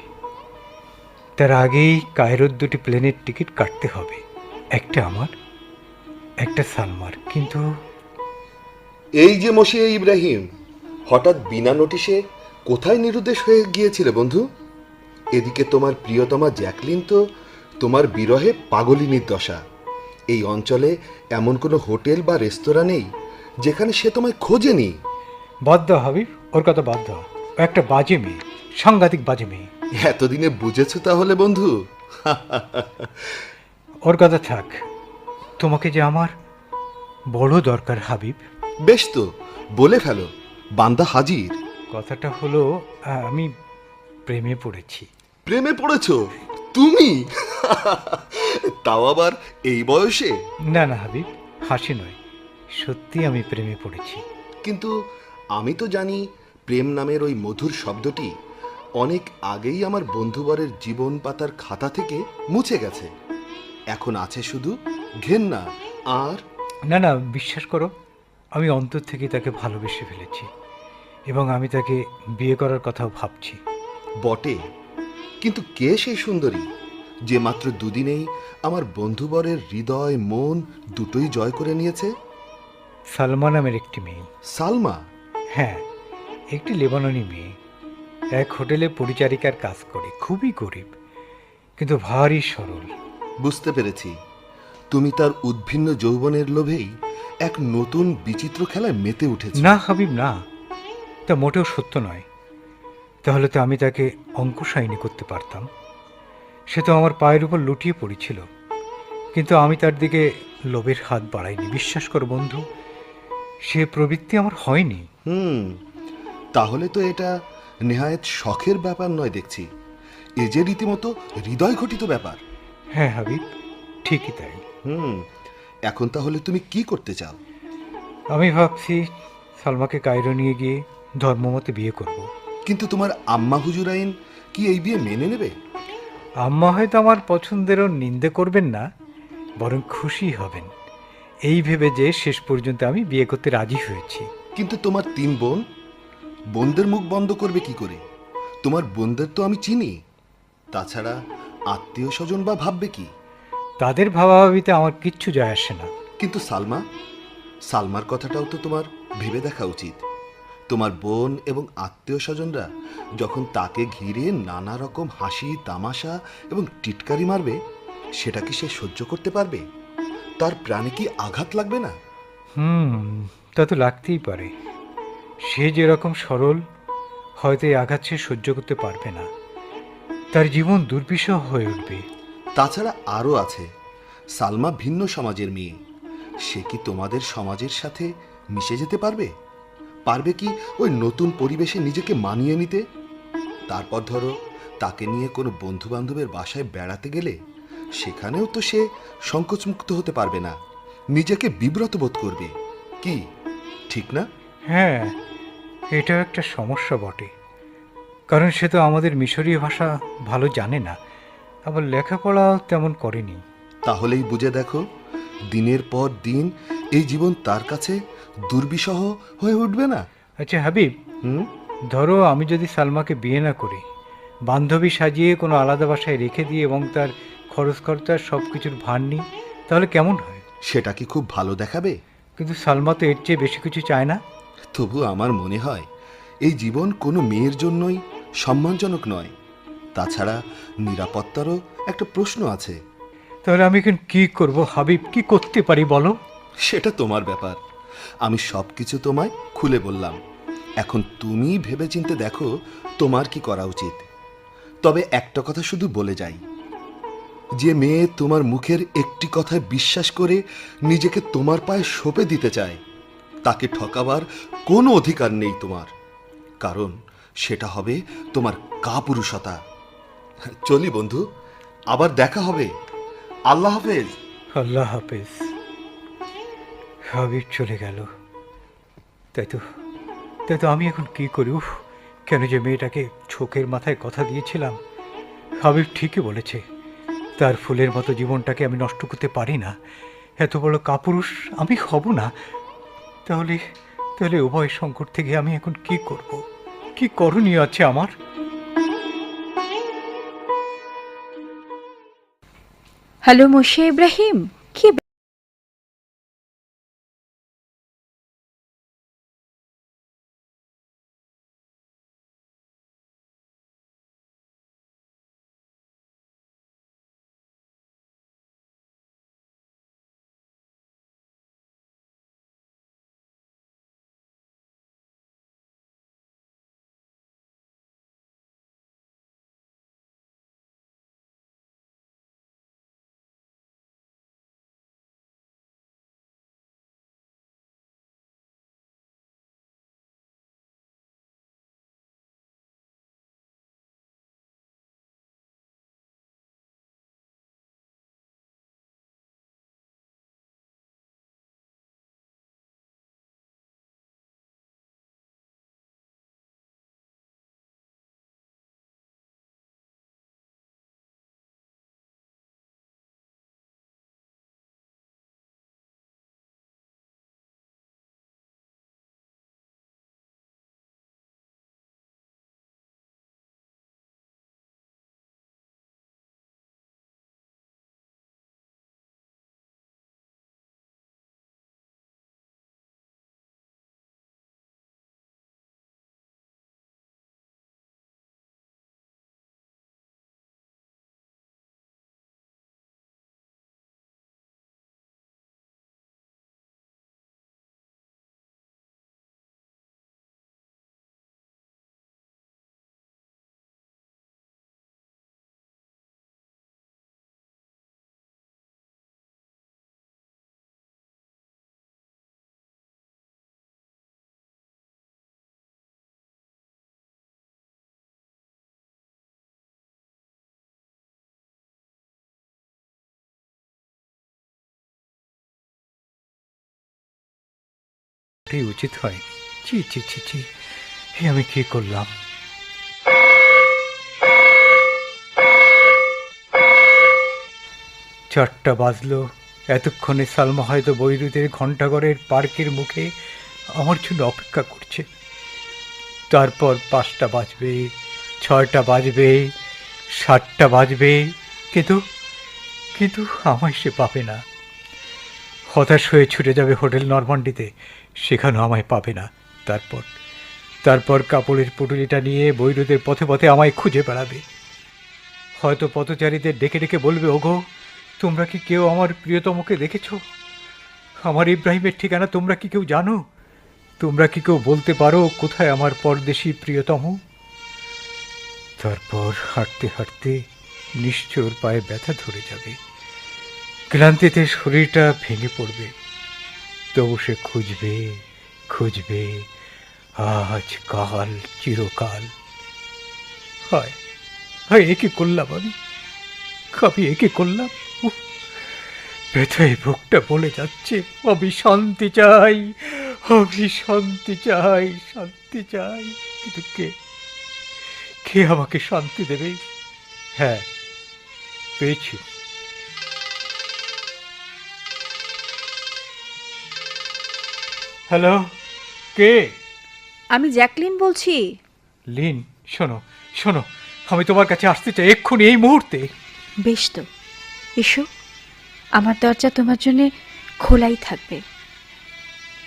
তার আগেই কায়রোর দুটি প্লেনের টিকিট কাটতে হবে, একটা আমার, একটা সালমার। কিন্তু এই যে মসিয়ে ইব্রাহিম, হঠাৎ বিনা নোটিশে কোথায় নিরুদ্দেশ হয়ে গিয়েছিলে বন্ধু? এদিকে তোমার প্রিয়তমা জ্যাকলিন তো তোমার বিরহে পাগলিনীর দশা। এই অঞ্চলে এমন কোনো হোটেল বা রেস্তোরাঁ নেই যেখানে সে তোমায় খোঁজেনি। বাধ্য হাবিব, ওর কথা বাধ্য। ও একটা বাজে মেয়ে, সাংঘাতিক বাজে মেয়ে। এতদিনে বুঝেছো তাহলে বন্ধু? ওর কথা থাক, তোমাকে যে আমার বড় দরকার হাবিব। বেশ তো, বলে ফেলো, বান্দা হাজির। কথাটা হলো, আমি প্রেমে পড়েছি। প্রেমে পড়েছো তুমি? তাও আবার এই বয়সে? না না হাবিব, হাসি নয়, সত্যি আমি প্রেমে পড়েছি। কিন্তু আমি তো জানি প্রেম নামের ওই মধুর শব্দটি অনেক আগেই আমার বন্ধুবরের জীবন পাতার খাতা থেকে মুছে গেছে। এখন আছে শুধু ঘেন্না আর... না না, বিশ্বাস করো, আমি অন্তর থেকে তাকে ভালোবেসে ফেলেছি এবং আমি তাকে বিয়ে করার কথাও ভাবছি। বটে, কিন্তু কে সেই সুন্দরী যে মাত্র দুদিনেই আমার বন্ধুবরের হৃদয় মন দুটোই জয় করে নিয়েছে? সালমা নামের একটি মেয়ে। সালমা? হ্যাঁ, একটি লেবাননি মেয়ে, এক হোটেলে পরিচারিকার কাজ করে, খুবই গরিব কিন্তু ভারী সরল। বুঝতে পেরেছি, তুমি তার উদ্ভিন্ন যৌবনের লোভেই এক নতুন বিচিত্র খেলায় মেতে উঠেছ। না হাবিব না, তা মোটেও সত্য নয়। তাহলে তো আমি তাকে অঙ্কুশায়নী করতে পারতাম। সে তো আমার পায়ের উপর লুটিয়ে পড়েছিল, কিন্তু আমি তার দিকে লোভের হাত বাড়াইনি। বিশ্বাস করো বন্ধু, সে প্রবৃত্তি আমার হয়নি। তাহলে তো এটা নেহায়েত শখের ব্যাপার নয় দেখছি, এ যে রীতিমতো হৃদয় ঘটিত ব্যাপার। হ্যাঁ হাবিব, ঠিকই তাই। এখন তাহলে তুমি কি করতে চাও? আমি ভাবছি সালমাকে কায়রো নিয়ে গিয়ে ধর্মমতে বিয়ে করব। কিন্তু তোমার আম্মা হুজুরাইন কি এই বিয়ে মেনে নেবে? আম্মা হয়তো আমার পছন্দেরও নিন্দে করবেন না, বরং খুশি হবেন, এই ভেবে যে শেষ পর্যন্ত আমি বিয়ে করতে রাজি হয়েছি। কিন্তু তোমার 3 বোন, বোনদের মুখ বন্ধ করবে কি করে? তোমার বোনদের তো আমি চিনি। তাছাড়া আত্মীয় স্বজন বা ভাববে কি? তাদের ভাবাভাবিতে আমার কিচ্ছু যায় আসে না। কিন্তু সালমা, সালমার কথাটাও তো তোমার ভেবে দেখা উচিত। তোমার বোন এবং আত্মীয় স্বজনরা যখন তাকে ঘিরে নানা রকম হাসি তামাশা এবং টিটকারি মারবে, সেটা কি সে সহ্য করতে পারবে? তার প্রাণে কি আঘাত লাগবে না? তা তো লাগতেই পারে। সে যেরকম সরল, হয়তো এই আঘাত সে সহ্য করতে পারবে না, তার জীবন দুর্বিষহ হয়ে উঠবে। তাছাড়া আরও আছে, সালমা ভিন্ন সমাজের মেয়ে। সে কি তোমাদের সমাজের সাথে মিশে যেতে পারবে? পারবে কি ওই নতুন পরিবেশে নিজেকে মানিয়ে নিতে? তারপর ধরো তাকে নিয়ে কোনো বন্ধু বান্ধবের বাসায় বেড়াতে গেলে সেখানেও তো সে সংকোচমুক্ত হতে পারবে না, নিজেকে বিব্রত বোধ করবে। কি ঠিক না? হ্যাঁ, এটা একটা সমস্যা বটে, কারণ সে তো আমাদের মিশরীয় ভাষা ভালো জানে না, আবার লেখাপড়া তেমন করেনি। তাহলেই বুঝে দেখো, দিনের পর দিন এই জীবন তার কাছে দুর্বিষহ হয়ে উঠবে না? আচ্ছা হাবিব, ধরো আমি যদি সালমাকে বিয়ে না করি, বান্ধবী সাজিয়ে কোনো আলাদা বাসায় রেখে দিই এবং তার খরচ খরচার সব কিছুর ভার নিই, তাহলে কেমন হয়? সেটা কি খুব ভালো দেখাবে? কিন্তু সালমা তো এর চেয়ে বেশি কিছু চায় না। তবু আমার মনে হয় এই জীবন কোনো মেয়ের জন্যই সম্মানজনক নয়। তাছাড়া নিরাপত্তারও একটা প্রশ্ন আছে। তাহলে আমি এখন কি করব হাবিব, কি করতে পারি বলো? সেটা তোমার ব্যাপার, আমি সব কিছু তোমায় খুলে বললাম। এখন তুমি ভেবেচিন্তে দেখো তোমার কি করা উচিত। তবে একটা কথা শুধু বলে যাই, যে মেয়ে তোমার মুখের একটি কথায় বিশ্বাস করে নিজেকে তোমার পায়ে সঁপে দিতে চায়, তাকে ঠকাবার কোনো অধিকার নেই তোমার, কারণ সেটা হবে তোমার কাপুরুষতা। চলি বন্ধু, আবার দেখা হবে। আল্লাহ হাফেজ। আল্লাহ হাফেজ। হাবিব চলে গেল। তাই তো, তাই তো আমি এখন কি করি? কেন যে মেয়েটাকে চোখের মাথায় কথা দিয়েছিলাম। হাবিব ঠিকই বলেছে, তার ফুলের মতো জীবনটাকে আমি নষ্ট করতে পারি না, এত বড় কাপুরুষ আমি হব না। তাহলে তাহলে উভয় সংকট থেকে আমি এখন কি করব? কি করণীয় আছে আমার? হ্যালো মোশে ইব্রাহিম, কি মোটেই উচিত হয়নি। ছি ছি ছি ছি, এ আমি কি করলাম? চারটা বাজলো। এতক্ষণে সালমা হয়তো বৈরুতের ঘণ্টাঘরের পার্কের মুখে আমার জন্য অপেক্ষা করছে। তারপর 5টা বাজবে, 6টা বাজবে, 7টা বাজবে, কিন্তু কিন্তু আমায় সে পাবে না। হতাশ হয়ে ছুটে যাবে হোটেল নরমান্ডিতে, সেখানেও আমায় পাবে না। তারপর কাপড়ের পুটুলিটা নিয়ে বৈরুতের পথে পথে আমায় খুঁজে বেড়াবে। হয়তো পথচারীদের ডেকে ডেকে বলবে, ওগো, তোমরা কি কেউ আমার প্রিয়তমকে দেখেছ? আমার ইব্রাহিমের ঠিকানা তোমরা কি কেউ জানো? তোমরা কি কেউ বলতে পারো কোথায় আমার পরদেশী প্রিয়তম? তারপর হাঁটতে হাঁটতে নিশ্চর পায়ে ব্যথা ধরে যাবে, ক্লান্তিতে শরীরটা ভেঙে পড়বে। তবু সে খুঁজবে, খুঁজবে, আজ কাল চিরকাল। হায় হায়, এ কি করলাম আমি? এ কি করলাম? উফ, ব্যথায় বুকটা বলে যাচ্ছে। আমি শান্তি চাই, আমি শান্তি চাই, শান্তি চাই। কিন্তু কে আমাকে শান্তি দেবে? হ্যাঁ, পেয়েছি। হ্যালো, কে? আমি জ্যাকলিন বলছি। লিন, শোনো শোনো, আমি তোমার কাছে আসতে চাই এক্ষুনি, এই মুহূর্তে। বেশ তো, এসো, আমার দরজা তোমার জন্য খোলাই থাকবে।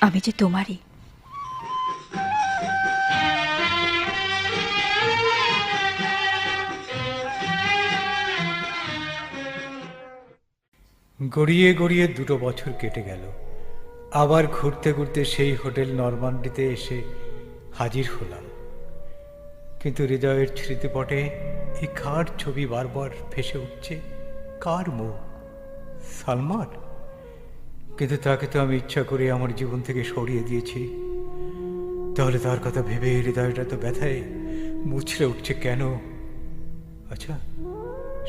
আমি যে তোমারই। গড়িয়ে গড়িয়ে 2 বছর কেটে গেল। আবার ঘুরতে ঘুরতে সেই হোটেল নরমান্ডিতে এসে হাজির হলাম। কিন্তু হৃদয়ের স্মৃতিপটে এই কার ছবি বারবার ভেসে উঠছে? কার মুখ? সালমার? কিন্তু তাকে তো আমি ইচ্ছা করে আমার জীবন থেকে সরিয়ে দিয়েছি। তাহলে তার কথা ভেবে হৃদয়টা তো ব্যথায় মুছড়ে উঠছে কেন? আচ্ছা,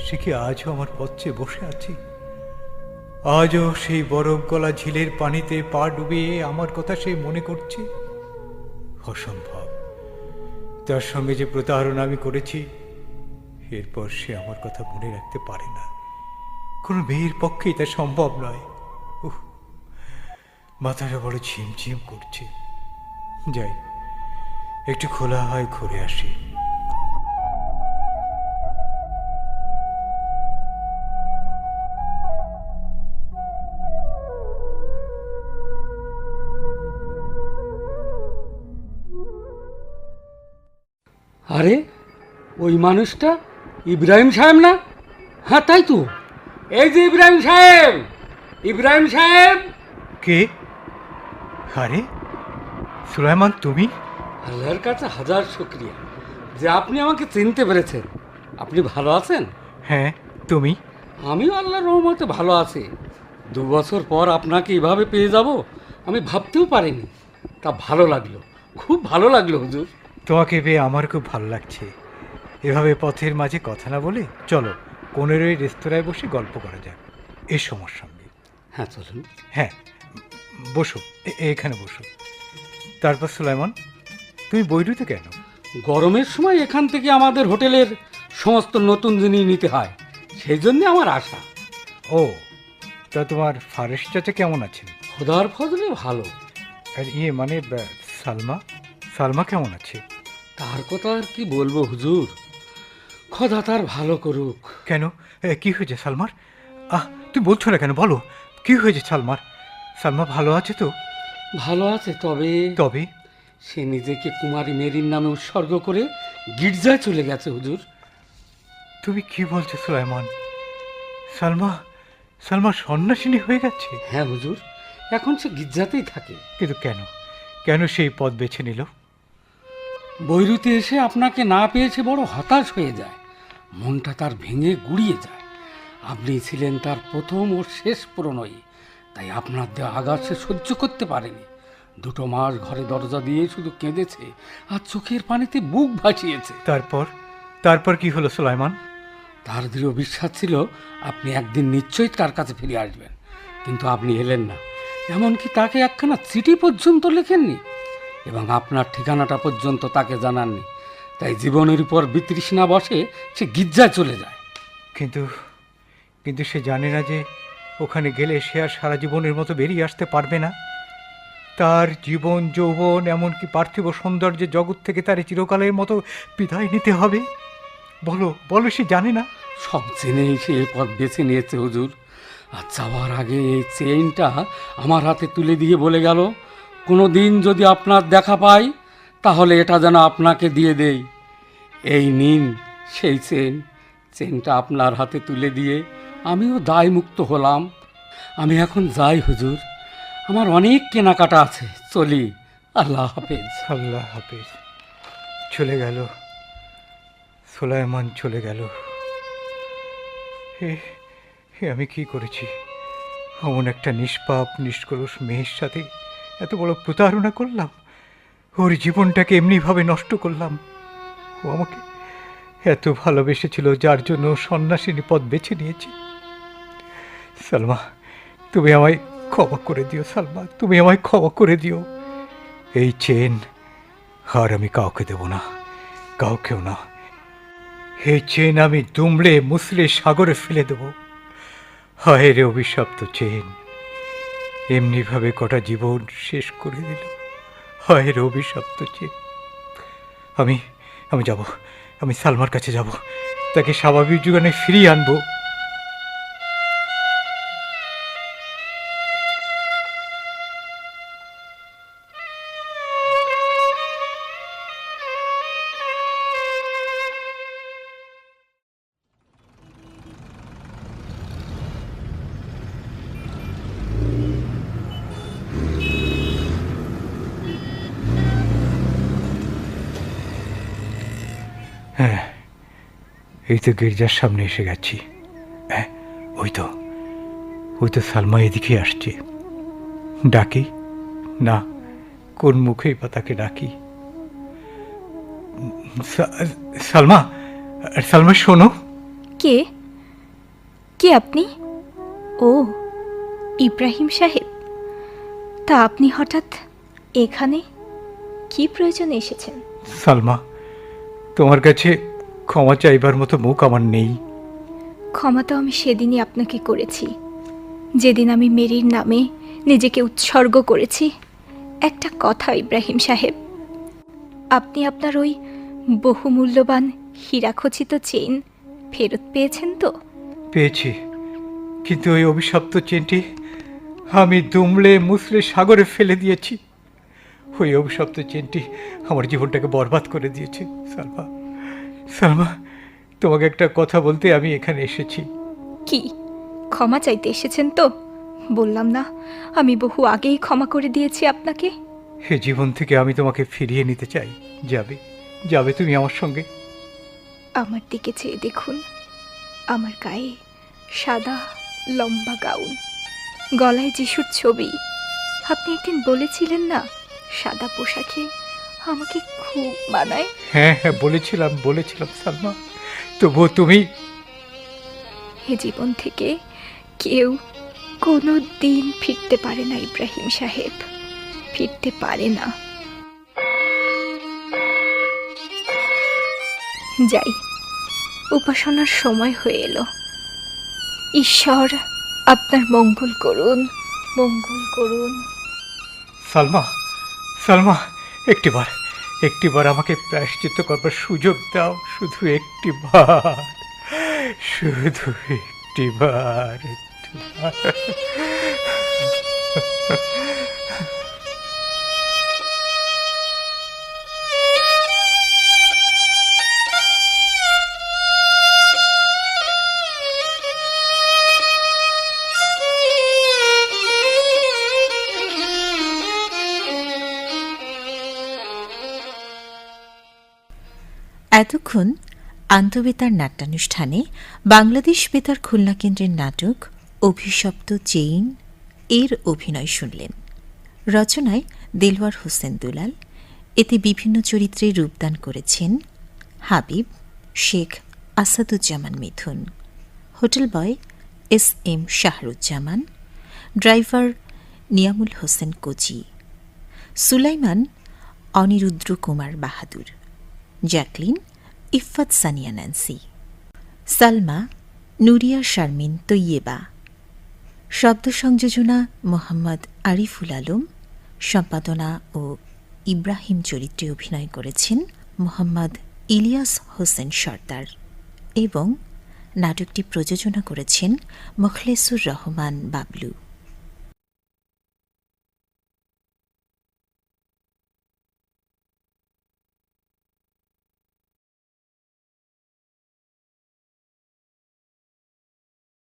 সে কি আজও আমার পথে বসে আছে? আজও সেই বরফ গলা ঝিলের পানিতে পা ডুবিয়ে আমার কথা সে মনে করছে? অসম্ভব। তার সঙ্গে যে প্রতারণা আমি করেছি, এরপর সে আমার কথা মনে রাখতে পারে না। কোনো মেয়ের পক্ষেই তা সম্ভব নয়। মাথাটা বড় ঝিমঝিম করছে। যাই, একটু খোলা হয় ঘুরে আসি। আরে, ওই মানুষটা ইব্রাহিম সাহেব না? হ্যাঁ, তাই তো। এই যে ইব্রাহিম সাহেব, ইব্রাহিম সাহেব। কে? আরে সুলাইমান, তুমি? আল্লাহর কাছে হাজার শুকরিয়া যে আপনি আমাকে চিনতে পেরেছেন। আপনি ভালো আছেন? হ্যাঁ, তুমি? আমিও আল্লাহর রহমতে ভালো আছি। 2 বছর পর আপনাকে এভাবে পেয়ে যাব আমি ভাবতেও পারিনি। তা ভালো লাগলো, খুব ভালো লাগলো হুজুর। তোমাকে পেয়ে আমার খুব ভালো লাগছে। এভাবে পথের মাঝে কথা না বলে চলো কোনের ওই রেস্তোরাঁয় বসে গল্প করা যাক এই সমস্যার সঙ্গে। হ্যাঁ, চলুন। হ্যাঁ, বসো, এখানে বসো। তারপর সুলাইমান, তুমি বৈরুতে কেন? গরমের সময় এখান থেকে আমাদের হোটেলের সমস্ত নতুন জিনিস নিতে হয়, সেই জন্য আমার আশা। ও, তা তোমার ফারেশ চাচা কেমন আছেন? খোদার ফজলে ভালো। আর মানে সালমা কেমন আছে? তার কথা আর কি বলবো হুজুর, খোদা তার ভালো করুক। কেন, কি হয়েছে সালমার? তুমি বলছো না কেন? বলো, কি হয়েছে সালমার? সালমা ভালো আছে তো? ভালো আছে, তবে সে নিজেকে কুমারী মেরির নামে উৎসর্গ করে গির্জায় চলে গেছে হুজুর। তুমি কি বলছো সুলাইমান? সালমা সন্ন্যাসিনী হয়ে গেছে? হ্যাঁ হুজুর, এখন সে গির্জাতেই থাকে। কিন্তু কেন সেই পথ বেছে নিল? বৈরুতে এসে আপনাকে না পেয়েছে বড় হতাশ হয়ে যায়, মনটা তার ভেঙে গুড়িয়ে যায়। আপনি ছিলেন তার প্রথম ও শেষ প্রণয়ী, তাই আপনার দেওয়া আঘাত সে সহ্য করতে পারেনি। 2 মাস ঘরে দরজা দিয়ে শুধু কেঁদেছে আর চোখের পানিতে বুক ভাসিয়েছে। তারপর কি হলো সুলাইমান? তার দৃঢ় বিশ্বাস ছিল আপনি একদিন নিশ্চয়ই তার কাছে ফিরে আসবেন, কিন্তু আপনি এলেন না। এমনকি তাকে একখানা চিঠি পর্যন্ত লেখেননি এবং আপনার ঠিকানাটা পর্যন্ত তাকে জানাননি। তাই জীবনের উপর বিতৃষ্ণা বসে সে গির্জায় চলে যায়। কিন্তু কিন্তু সে জানে না যে ওখানে গেলে সে আর সারা জীবনের মতো বেরিয়ে আসতে পারবে না। তার জীবন যৌবন এমনকি পার্থিব সৌন্দর্যের জগৎ থেকে তার চিরকালের মতো বিদায় নিতে হবে। বলো বলো, সে জানে না? সব জেনেই সে এ পথ বেছে নিয়েছে হুজুর। আর যাওয়ার আগে এই চেইনটা আমার হাতে তুলে দিয়ে বলে গেল, কোনো দিন যদি আপনার দেখা পাই তাহলে এটা যেন আপনাকে দিয়ে দেই। এই নিন সেই চেনটা আপনার হাতে তুলে দিয়ে আমিও দায়মুক্ত হলাম। আমি এখন যাই হুজুর, আমার অনেক কেনাকাটা আছে, চলি। আল্লাহ হাফেজ। আল্লাহ হাফেজ। চলে গেল সুলাইমান, চলে গেল। হে আমি কি করেছি? অমন একটা নিষ্পাপ নিষ্কলুষ মেয়ের সাথে এত বড় প্রতারণা করলাম, ওর জীবনটাকে এমনিভাবে নষ্ট করলাম। ও আমাকে এত ভালোবেসেছিল, যার জন্য সন্ন্যাসিনী পথ বেছে নিয়েছি। সালমা, তুমি আমায় ক্ষমা করে দিও। সালমা, তুমি আমায় ক্ষমা করে দিও। এই চেন আর আমি কাউকে দেব না, কাউকেও না। এই চেন আমি দুমড়ে মুসলে সাগরে ফেলে দেব। হায় রে অভিশপ্ত চেন, এমনিভাবে কটা জীবন শেষ করে দিল। হায় রে অভিশপ্ত চেন। আমি যাব, আমি সালমার কাছে যাব, তাকে স্বাভাবিক জীবনে ফিরিয়ে আনবো। হ্যাঁ, এই তো গির্জার সামনে এসে গেছি। হ্যাঁ, ওই তো সালমা এদিকে আসছে। ডাকি না, কোন মুখেই বা তাকে ডাকি? সালমা, সালমা শোনো। কে কে আপনি? ও, ইব্রাহিম সাহেব। তা আপনি হঠাৎ এখানে কি প্রয়োজনে এসেছেন? সালমা, তোমার কাছে ক্ষমা চাইবার মতো মুখ আমার নেই। ক্ষমা তো আমি সেদিনই আপনাকে করেছি, যেদিন আমি মেরির নামে নিজেকে উৎসর্গ করেছি। একটা কথা ইব্রাহিম সাহেব, আপনি আপনার ওই বহুমূল্যবান হীরাখচিত চেইন ফেরত পেয়েছেন তো? পেয়েছি, কিন্তু ওই অভিশপ্ত চেনটি আমি দুমড়ে মুসলে সাগরে ফেলে দিয়েছি। ওই অভিশপ্ত চেনটি আমার জীবনটাকে বরবাদ করে দিয়েছে। সালমা, সালমা, তোমাকে একটা কথা বলতে আমি এখানে এসেছি। কি ক্ষমা চাইতে এসেছেন তো? বললাম না আমি বহু আগেই ক্ষমা করে দিয়েছি আপনাকে। এ জীবন থেকে আমি তোমাকে ফিরিয়ে নিতে চাই। যাবে, যাবে তুমি আমার সঙ্গে? আমার দিকে চেয়ে দেখুন, আমার গায়ে সাদা লম্বা গাউন, গলায় যিশুর ছবি। আপনি একদিন বলেছিলেন না, সাদা পোশাকে আমাকে খুব মানায়। হ্যাঁ হ্যাঁ, বলেছিলাম সালমা। তবুও তুমি। এ জীবন থেকে কেউ কোনো দিন ফিরতে পারে না ইব্রাহিম সাহেব, ফিরতে পারে না। যাই, উপাসনার সময় হয়ে এলো। ঈশ্বর আপনার মঙ্গল করুন, মঙ্গল করুন। সালমা, সালমা, একটিবার আমাকে প্রায়শ্চিত্ত করবার সুযোগ দাও। শুধু একটিবার, শুধু একটিবার। এতক্ষণ আন্তঃবেতার নাট্যানুষ্ঠানে বাংলাদেশ বেতার খুলনা কেন্দ্রের নাটক অভিশপ্ত চেইন এর অভিনয় শুনলেন। রচনায় দেলওয়ার হোসেন দুলাল। এতে বিভিন্ন চরিত্রে রূপদান করেছেন Habib, Sheikh Asaduzzaman Mithun, hotel boy S M Shahruzzaman, driver Niamul Hossain Kochi, Sulaiman Anirudra Kumar Bahadur, Jacqueline Iffat Sania Nancy, Salma Nuria Sharmin Taiyeba. শব্দ সংযোজনা মোহাম্মদ আরিফুল আলম, সম্পাদনা ও ইব্রাহিম চরিত্রে অভিনয় করেছেন মোহাম্মদ ইলিয়াস হোসেন সর্দার এবং নাটকটি প্রযোজনা করেছেন মোখলেসুর রহমান বাবলু।